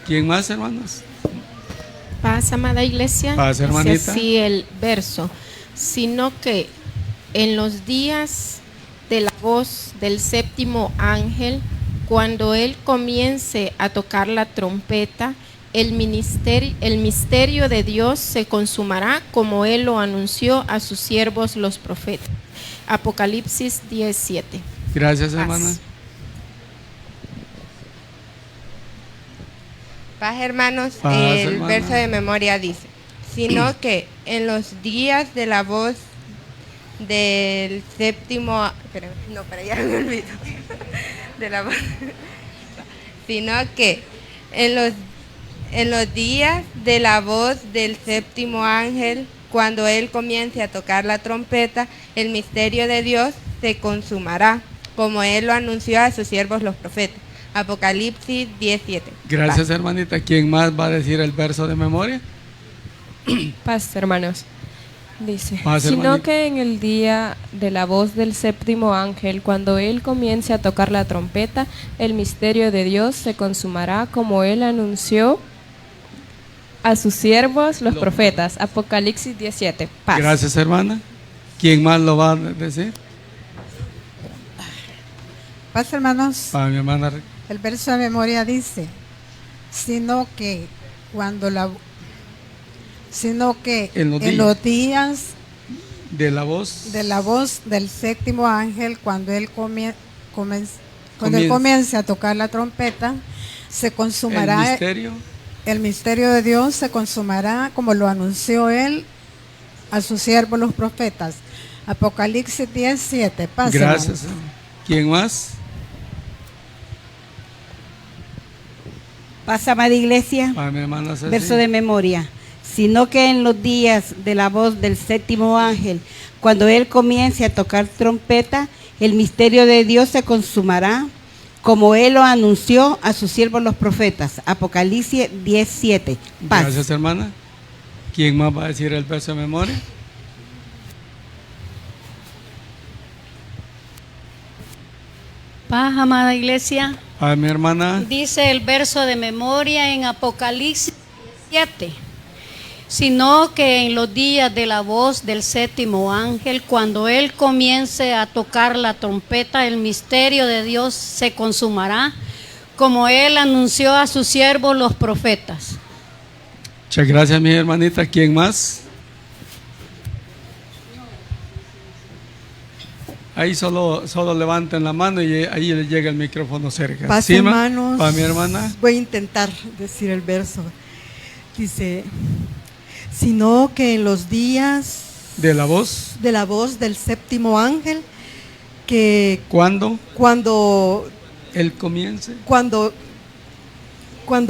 ¿Quién más, hermanos? Paz, amada iglesia. Paz, hermanita. Dice así el verso, sino que en los días de la voz del séptimo ángel, cuando él comience a tocar la trompeta, el misterio de Dios se consumará, como él lo anunció a sus siervos los profetas. Apocalipsis 10:7. Gracias, Paz. hermana. Paz, hermanos. Paz, El hermana. verso de memoria dice, sino que en los días de la voz del séptimo, ya me olvido, de la voz, sino que en los días de la voz del séptimo ángel, cuando él comience a tocar la trompeta, el misterio de Dios se consumará, como él lo anunció a sus siervos los profetas. Apocalipsis 10:7. Gracias, Paz. hermanita. ¿Quién más va a decir el verso de memoria? Paz, hermanos. Dice, Paz, sino hermanita. que en el día de la voz del séptimo ángel, cuando él comience a tocar la trompeta, el misterio de Dios se consumará, como él anunció a sus siervos, los profetas. Apocalipsis 17. Paz. Gracias, hermana. ¿Quién más lo va a decir? Paz, hermanos. Para mi hermana. El verso de memoria dice, sino que en los días de la voz del séptimo ángel, cuando él comience a tocar la trompeta, se consumará el misterio de Dios, se consumará, como lo anunció él a sus siervos los profetas. Apocalipsis 10:7. Paz, Gracias. hermanos. ¿Quién más? Paz, amada iglesia. Para mi hermana Ceci. Verso de memoria. Sino que en los días de la voz del séptimo ángel, cuando él comience a tocar trompeta, el misterio de Dios se consumará, como él lo anunció a sus siervos los profetas. Apocalipsis 10:7. Paz. Gracias, hermana. ¿Quién más va a decir el verso de memoria? Paz, amada iglesia. A mi hermana. Dice el verso de memoria en Apocalipsis 7. Sino que en los días de la voz del séptimo ángel, cuando él comience a tocar la trompeta, el misterio de Dios se consumará, como él anunció a sus siervos los profetas. Muchas gracias, mi hermanita. ¿Quién más? Ahí solo levanten la mano y ahí le llega el micrófono cerca. Paz, ¿Sí, hermanos. Para mi hermana. Voy a intentar decir el verso. Dice, sino que en los días de la voz del séptimo ángel, que cuando él comience, cuando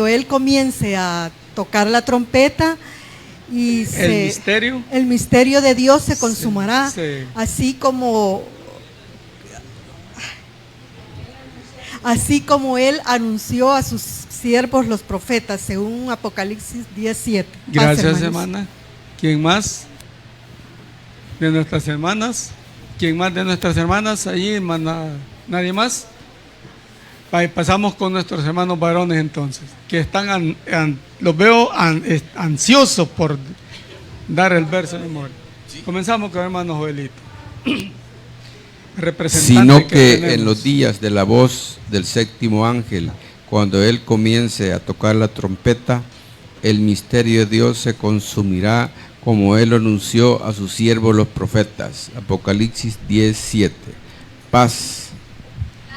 él comience a tocar la trompeta y el misterio de Dios se consumará, así como él anunció a sus siervos los profetas, según Apocalipsis 10:7. Gracias, hermana. ¿Quién más de nuestras hermanas? ¿Quién más de nuestras hermanas? Allí, hermana, ¿nadie más? Pasamos con nuestros hermanos varones entonces, que están, los veo ansiosos por dar el verso de memoria. Comenzamos con el hermano Joelito. Sino que en los días de la voz del séptimo ángel, cuando él comience a tocar la trompeta, el misterio de Dios se consumirá, como Él lo anunció a sus siervos los profetas. Apocalipsis 10:7. Paz.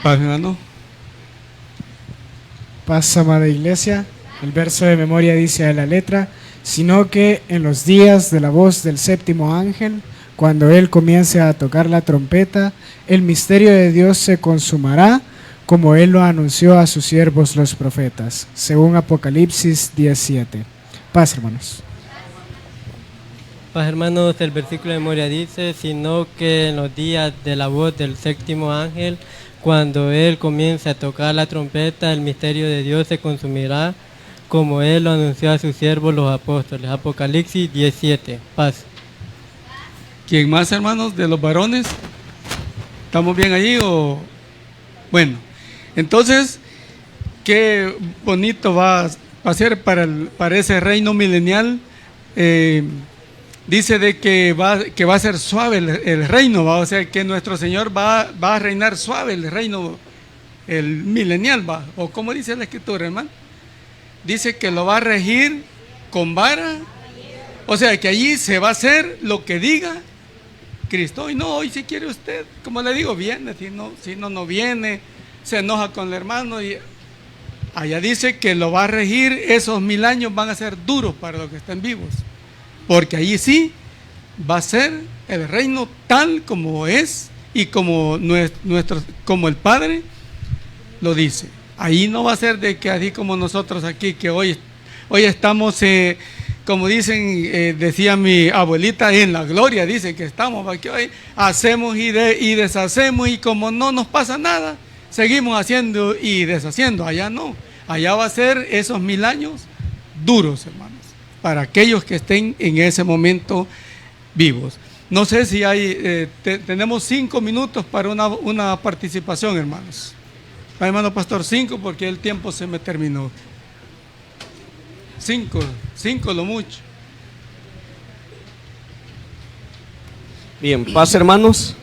Paz, hermano. Paz, amada iglesia. El verso de memoria dice a la letra: sino que en los días de la voz del séptimo ángel, cuando él comience a tocar la trompeta, el misterio de Dios se consumará, como él lo anunció a sus siervos los profetas, según Apocalipsis 10:7. Paz, hermanos. Paz, hermanos, el versículo de memoria dice: sino que en los días de la voz del séptimo ángel, cuando él comience a tocar la trompeta, el misterio de Dios se consumirá, como él lo anunció a sus siervos los apóstoles. Apocalipsis 10:7. Paz. ¿Quién más, hermanos, de los varones? ¿Estamos bien allí o...? Bueno, entonces, qué bonito va a ser para ese reino milenial. Dice de que va a ser suave el reino, o sea, que nuestro Señor va a reinar suave el reino, el milenial, o como dice la Escritura, hermano. Dice que lo va a regir con vara, o sea, que allí se va a hacer lo que diga Cristo. Y no, hoy si quiere usted, como le digo, viene, si no viene, se enoja con el hermano. Y allá dice que lo va a regir, esos 1000 años van a ser duros para los que estén vivos, porque allí sí va a ser el reino tal como es y como como el Padre lo dice. Ahí no va a ser de que así como nosotros aquí, que hoy estamos, como dicen, decía mi abuelita, en la gloria, dice que estamos aquí hoy, hacemos y deshacemos, y como no nos pasa nada, seguimos haciendo y deshaciendo. Allá no, allá va a ser esos 1000 años duros, hermanos, para aquellos que estén en ese momento vivos. No sé si hay, tenemos 5 minutos para una participación, hermanos. Hermano pastor, 5, porque el tiempo se me terminó. 5 lo mucho. Bien, paz, hermanos.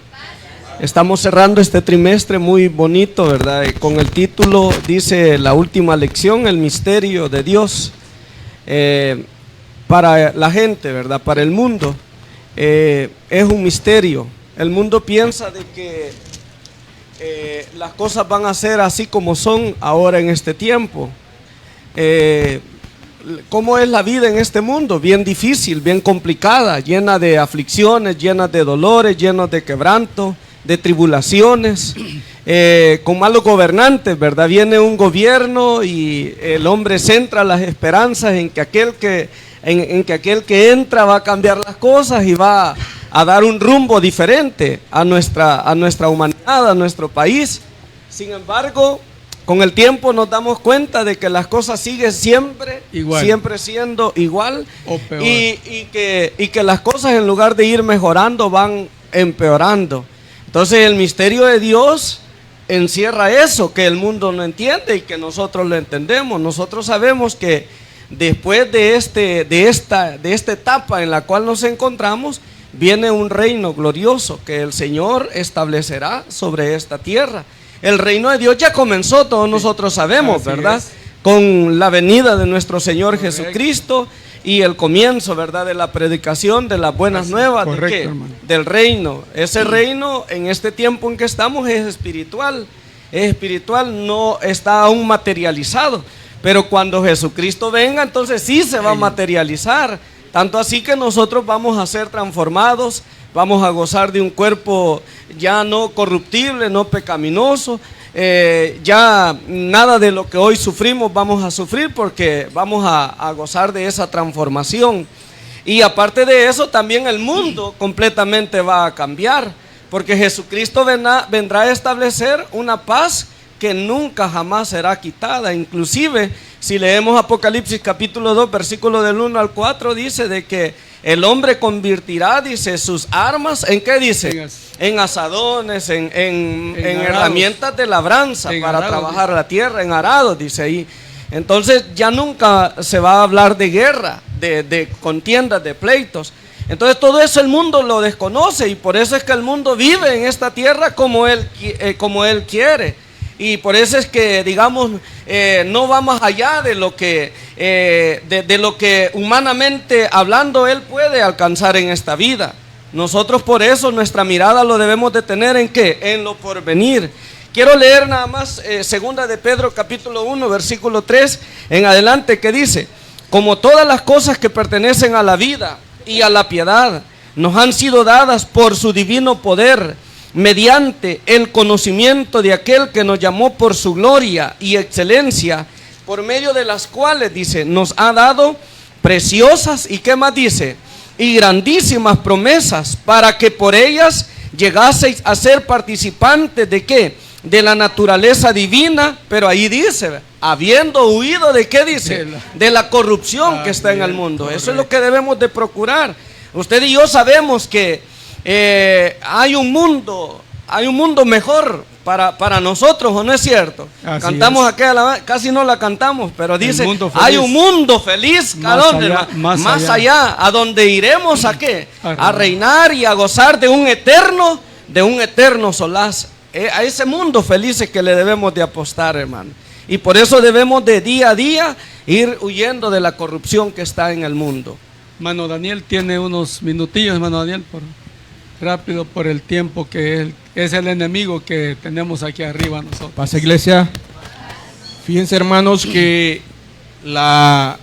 Estamos cerrando este trimestre muy bonito, ¿verdad? Con el título, dice la última lección, el misterio de Dios. Para la gente, ¿verdad? Para el mundo, es un misterio. El mundo piensa de que las cosas van a ser así como son ahora en este tiempo. ¿Cómo es la vida en este mundo? Bien difícil, bien complicada, llena de aflicciones, llena de dolores, llena de quebranto, de tribulaciones, con malos gobernantes, ¿verdad? Viene un gobierno y el hombre centra las esperanzas en que aquel que entra va a cambiar las cosas y va a dar un rumbo diferente a nuestra humanidad, a nuestro país. Sin embargo, con el tiempo nos damos cuenta de que las cosas siguen siempre siendo igual, o peor. Y que las cosas, en lugar de ir mejorando, van empeorando. Entonces el misterio de Dios encierra eso que el mundo no entiende y que nosotros lo entendemos. Nosotros sabemos que después de esta etapa en la cual nos encontramos, viene un reino glorioso que el Señor establecerá sobre esta tierra. El reino de Dios ya comenzó, todos nosotros sabemos, ¿verdad? Con la venida de nuestro Señor Jesucristo y el comienzo, ¿verdad?, de la predicación de las buenas nuevas. Correcto, del reino. Ese reino en este tiempo en que estamos es espiritual, no está aún materializado, pero cuando Jesucristo venga, entonces sí se va a materializar, tanto así que nosotros vamos a ser transformados, vamos a gozar de un cuerpo ya no corruptible, no pecaminoso. Ya nada de lo que hoy sufrimos vamos a sufrir, porque vamos a gozar de esa transformación. Y aparte de eso, también el mundo completamente va a cambiar, porque Jesucristo vendrá a establecer una paz que nunca jamás será quitada. Inclusive si leemos Apocalipsis capítulo 2 versículo del 1 al 4, dice de que el hombre convertirá, dice, sus armas, ¿en qué dice? En asadones, en herramientas de labranza para trabajar la tierra, en arados, dice ahí. Entonces ya nunca se va a hablar de guerra, de contiendas, de pleitos. Entonces todo eso el mundo lo desconoce, y por eso es que el mundo vive en esta tierra como él quiere. Y por eso es que, digamos, no va más allá de lo que, de lo que humanamente hablando Él puede alcanzar en esta vida. Nosotros por eso nuestra mirada lo debemos de tener ¿en qué? En lo porvenir. Quiero leer nada más segunda de Pedro capítulo 1 versículo 3 en adelante, que dice: como todas las cosas que pertenecen a la vida y a la piedad nos han sido dadas por su divino poder, mediante el conocimiento de aquel que nos llamó por su gloria y excelencia, por medio de las cuales, dice, nos ha dado preciosas, ¿y qué más dice? Y grandísimas promesas, para que por ellas llegaseis a ser participantes de ¿qué? De la naturaleza divina. Pero ahí dice, habiendo huido de ¿qué dice? De la corrupción que está en el mundo. Eso es lo que debemos de procurar. Usted y yo sabemos que hay un mundo mejor para nosotros, ¿o no es cierto? Así cantamos aquella, casi no la cantamos, pero dice, hay un mundo feliz, más allá, a donde iremos ¿a qué? A reinar y a gozar de un eterno solaz. A ese mundo feliz es que le debemos de apostar, hermano. Y por eso debemos de día a día ir huyendo de la corrupción que está en el mundo. Hermano Daniel tiene unos minutillos, hermano Daniel, rápido por el tiempo que es el enemigo que tenemos aquí arriba nosotros. Pasa, iglesia. Fíjense, hermanos, que la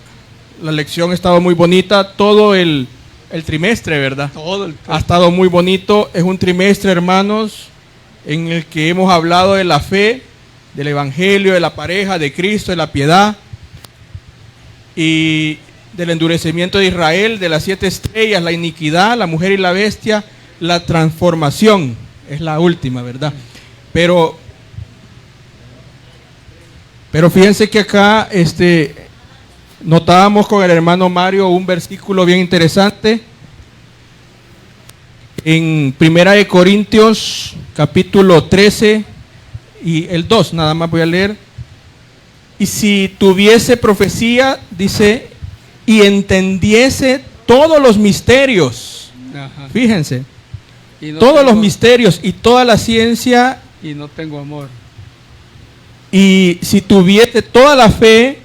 lección ha estado muy bonita, todo el trimestre, ¿verdad? Ha estado muy bonito. Es un trimestre, hermanos, en el que hemos hablado de la fe, del evangelio, de la pareja, de Cristo, de la piedad y del endurecimiento de Israel, de las 7 estrellas, la iniquidad, la mujer y la bestia, la transformación, es la última, ¿verdad? Pero fíjense que acá notábamos con el hermano Mario un versículo bien interesante en 1 de Corintios capítulo 13 y el 2, nada más voy a leer. Y si tuviese profecía, dice, y entendiese todos los misterios. Ajá. Fíjense, todos los misterios y toda la ciencia. Y no tengo amor. Y si tuviese toda la fe,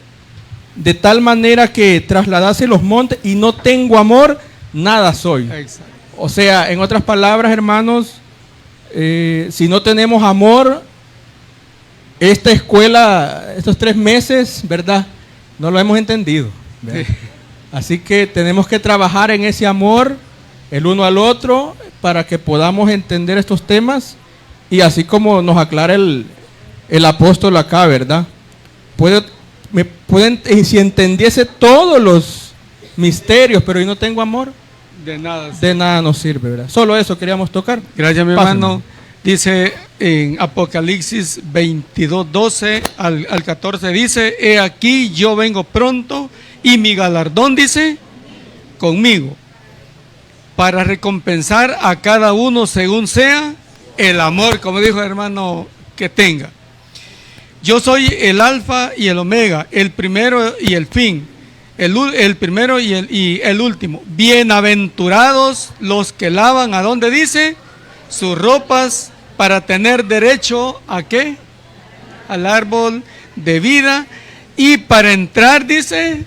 de tal manera que trasladase los montes, y no tengo amor, nada soy. Exacto. O sea, en otras palabras, hermanos, si no tenemos amor, esta escuela, estos 3 meses, ¿verdad? No lo hemos entendido. Sí. Así que tenemos que trabajar en ese amor el uno al otro para que podamos entender estos temas, y así como nos aclara el apóstol acá, ¿verdad? Si entendiese todos los misterios, pero yo no tengo amor, de nada nos sirve, ¿verdad? Solo eso queríamos tocar. Gracias, mi hermano. Dice en Apocalipsis 22:12 al 14, dice: he aquí yo vengo pronto, y mi galardón, dice, conmigo, para recompensar a cada uno según sea el amor, como dijo el hermano, que tenga. Yo soy el alfa y el omega, el primero y el fin, el primero y el último. Bienaventurados los que lavan, ¿a dónde dice? Sus ropas, para tener derecho ¿a qué? Al árbol de vida, y para entrar, dice,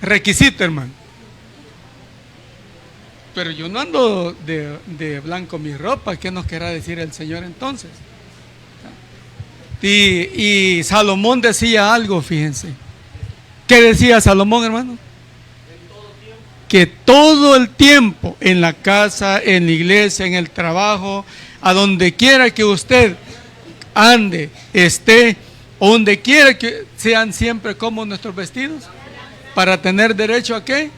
requisito, hermano. Pero yo no ando de blanco mi ropa. ¿Qué nos querrá decir el Señor entonces? Y Salomón decía algo, fíjense. ¿Qué decía Salomón, hermano? Que todo el tiempo, en la casa, en la iglesia, en el trabajo, a donde quiera que usted ande, esté, o donde quiera que sean siempre como nuestros vestidos, para tener derecho ¿a qué?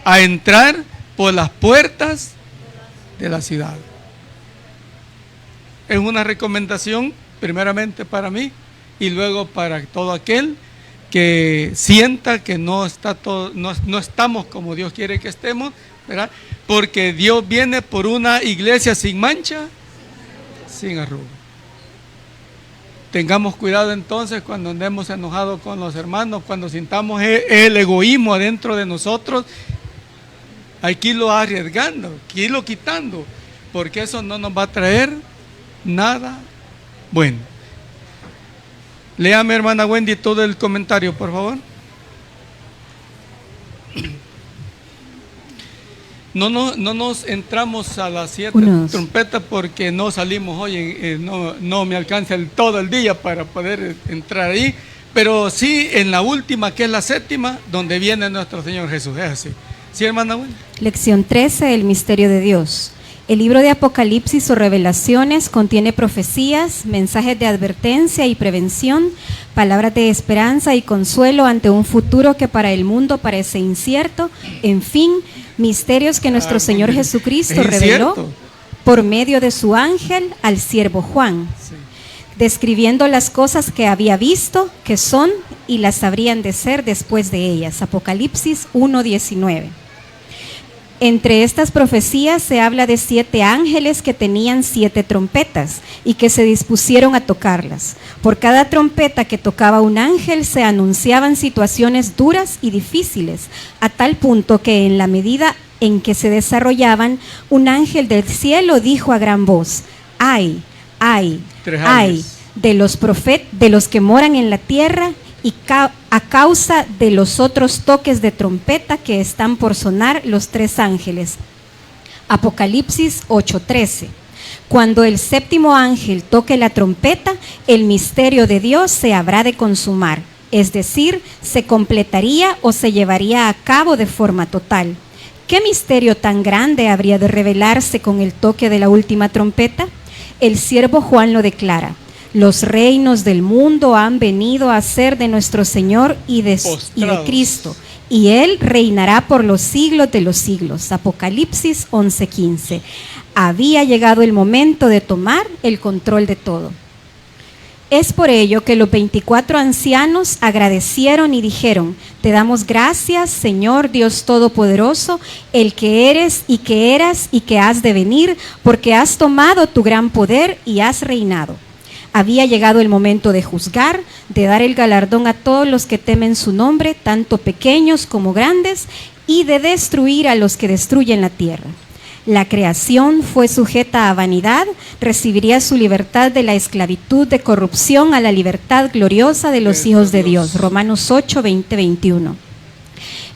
A entrar por las puertas de la ciudad. Es una recomendación primeramente para mí y luego para todo aquel que sienta que no estamos como Dios quiere que estemos, ¿verdad? Porque Dios viene por una iglesia sin mancha, sin arruga. Tengamos cuidado entonces cuando andemos enojados con los hermanos, cuando sintamos el egoísmo adentro de nosotros, hay que irlo arriesgando, que irlo quitando, porque eso no nos va a traer nada bueno. Léame, hermana Wendy, todo el comentario, por favor. No nos entramos a las 7 trompetas porque no salimos hoy, no me alcanza todo el día para poder entrar ahí, pero sí en la última, que es la 7ª, donde viene nuestro Señor Jesús. Es así. ¿Sí, hermana Wendy? Lección 13, el misterio de Dios. El libro de Apocalipsis o Revelaciones contiene profecías, mensajes de advertencia y prevención, palabras de esperanza y consuelo ante un futuro que para el mundo parece incierto, en fin, misterios que nuestro Señor Jesucristo reveló por medio de su ángel al siervo Juan, describiendo las cosas que había visto, que son y las habrían de ser después de ellas. Apocalipsis 1:19. Entre estas profecías se habla de 7 ángeles que tenían 7 trompetas y que se dispusieron a tocarlas. Por cada trompeta que tocaba un ángel se anunciaban situaciones duras y difíciles, a tal punto que en la medida en que se desarrollaban, un ángel del cielo dijo a gran voz: ¡ay, ay, ay de los que moran en la tierra y a causa de los otros toques de trompeta que están por sonar los 3 ángeles. Apocalipsis 8:13. Cuando el 7º ángel toque la trompeta, el misterio de Dios se habrá de consumar, es decir, se completaría o se llevaría a cabo de forma total. ¿Qué misterio tan grande habría de revelarse con el toque de la última trompeta? El siervo Juan lo declara: los reinos del mundo han venido a ser de nuestro Señor y de Cristo, y Él reinará por los siglos de los siglos. Apocalipsis 11:15. Había llegado el momento de tomar el control de todo. Es por ello que los 24 ancianos agradecieron y dijeron: te damos gracias, Señor Dios Todopoderoso, el que eres y que eras y que has de venir, porque has tomado tu gran poder y has reinado. Había llegado el momento de juzgar, de dar el galardón a todos los que temen su nombre, tanto pequeños como grandes, y de destruir a los que destruyen la tierra. La creación fue sujeta a vanidad, recibiría su libertad de la esclavitud de corrupción a la libertad gloriosa de los hijos de Dios. Romanos 8, 20, 21.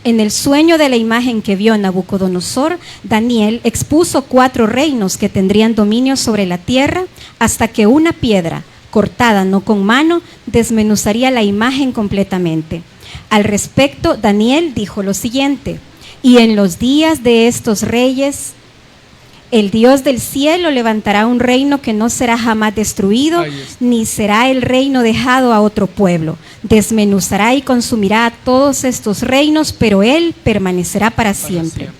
En el sueño de la imagen que vio Nabucodonosor, Daniel expuso 4 reinos que tendrían dominio sobre la tierra, hasta que una piedra, cortada no con mano, desmenuzaría la imagen completamente. Al respecto, Daniel dijo lo siguiente: y en los días de estos reyes, el Dios del cielo levantará un reino que no será jamás destruido, ni será el reino dejado a otro pueblo. Desmenuzará y consumirá a todos estos reinos, pero Él permanecerá para siempre.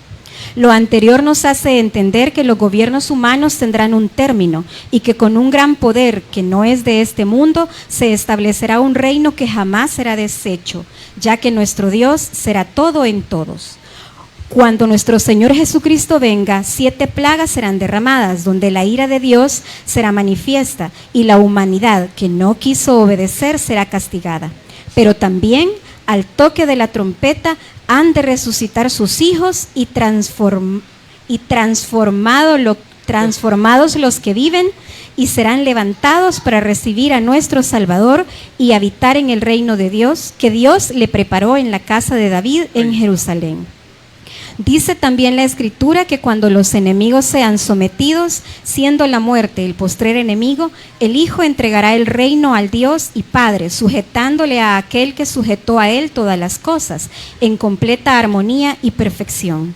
Lo anterior nos hace entender que los gobiernos humanos tendrán un término y que con un gran poder que no es de este mundo se establecerá un reino que jamás será deshecho, ya que nuestro Dios será todo en todos. Cuando nuestro Señor Jesucristo venga, 7 plagas serán derramadas, donde la ira de Dios será manifiesta y la humanidad que no quiso obedecer será castigada. Pero también, al toque de la trompeta, han de resucitar sus hijos y transformados los que viven, y serán levantados para recibir a nuestro Salvador y habitar en el reino de Dios, que Dios le preparó en la casa de David en Jerusalén. Dice también la Escritura que cuando los enemigos sean sometidos, siendo la muerte el postrer enemigo, el Hijo entregará el reino al Dios y Padre, sujetándole a aquel que sujetó a él todas las cosas, en completa armonía y perfección.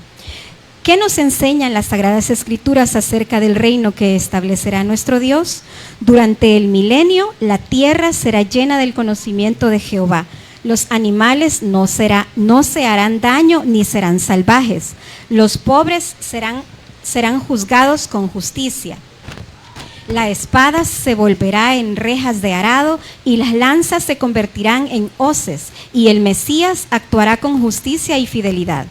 ¿Qué nos enseñan las Sagradas Escrituras acerca del reino que establecerá nuestro Dios? Durante el milenio, la tierra será llena del conocimiento de Jehová. Los animales no se harán daño ni serán salvajes. Los pobres serán juzgados con justicia. La espada se volverá en rejas de arado y las lanzas se convertirán en hoces, y el Mesías actuará con justicia y fidelidad.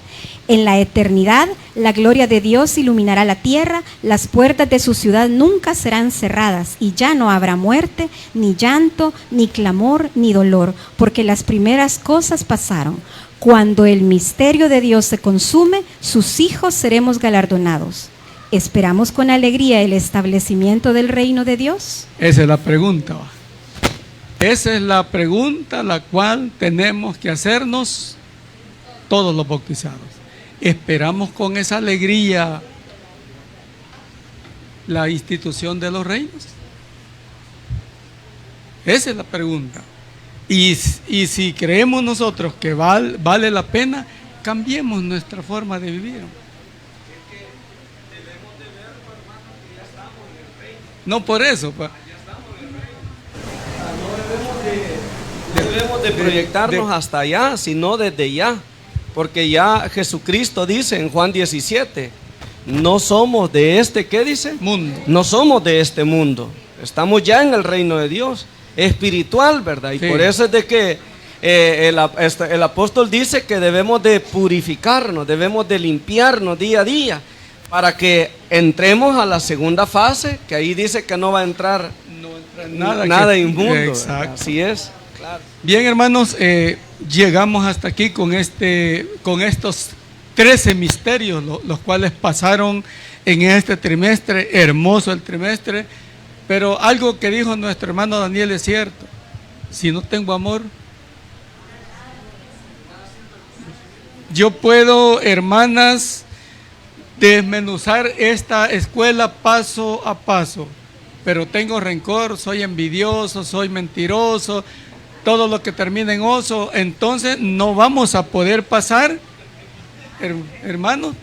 En la eternidad, la gloria de Dios iluminará la tierra, las puertas de su ciudad nunca serán cerradas, y ya no habrá muerte, ni llanto, ni clamor, ni dolor, porque las primeras cosas pasaron. Cuando el misterio de Dios se consume, sus hijos seremos galardonados. ¿Esperamos con alegría el establecimiento del reino de Dios? Esa es la pregunta. Esa es la pregunta la cual tenemos que hacernos todos los bautizados. ¿Esperamos con esa alegría la institución de los reinos? Esa es la pregunta. Y si creemos nosotros que vale la pena, cambiemos nuestra forma de vivir. No por eso. No debemos de proyectarnos hasta allá, sino desde ya. Porque ya Jesucristo dice en Juan 17, no somos de este, ¿qué dice? Mundo. No somos de este mundo. Estamos ya en el reino de Dios, espiritual, ¿verdad? Y por eso es de que el apóstol dice que debemos de purificarnos, debemos de limpiarnos día a día, para que entremos a la segunda fase, que ahí dice que no va a entrar nada inmundo. Exacto. Así es. Claro. Bien, hermanos, llegamos hasta aquí con estos 13 misterios, los cuales pasaron en este trimestre, hermoso el trimestre, pero algo que dijo nuestro hermano Daniel es cierto: si no tengo amor, yo puedo, hermanas, desmenuzar esta escuela paso a paso, pero tengo rencor, soy envidioso, soy mentiroso, todo lo que termina en oso, entonces no vamos a poder pasar, hermanos,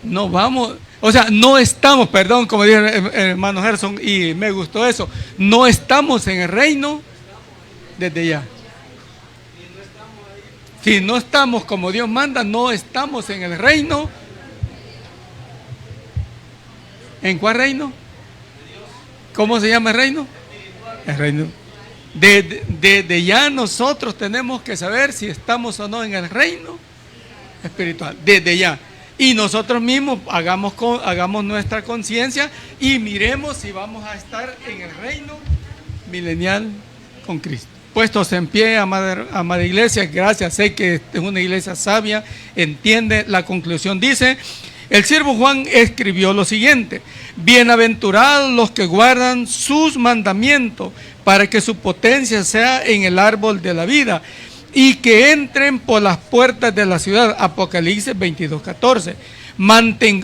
no vamos, o sea, no estamos, perdón, como dijo el hermano Gerson, y me gustó eso, no estamos en el reino desde ya. Si no estamos como Dios manda, no estamos en el reino. ¿En cuál reino? ¿Cómo se llama el reino? El reino. Desde ya nosotros tenemos que saber si estamos o no en el reino espiritual. Desde ya. Y nosotros mismos hagamos nuestra conciencia y miremos si vamos a estar en el reino milenial con Cristo. Puestos en pie, amada iglesia, gracias. Sé que es una iglesia sabia, entiende la conclusión. Dice: el siervo Juan escribió lo siguiente: bienaventurados los que guardan sus mandamientos, para que su potencia sea en el árbol de la vida, y que entren por las puertas de la ciudad. Apocalipsis 22:14.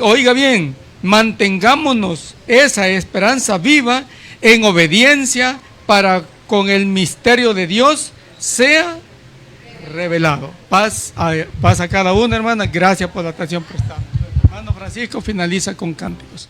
Oiga bien, mantengámonos esa esperanza viva en obediencia, para con el misterio de Dios sea revelado. Paz a cada uno, hermana. Gracias por la atención prestada. Hermano Francisco finaliza con cánticos.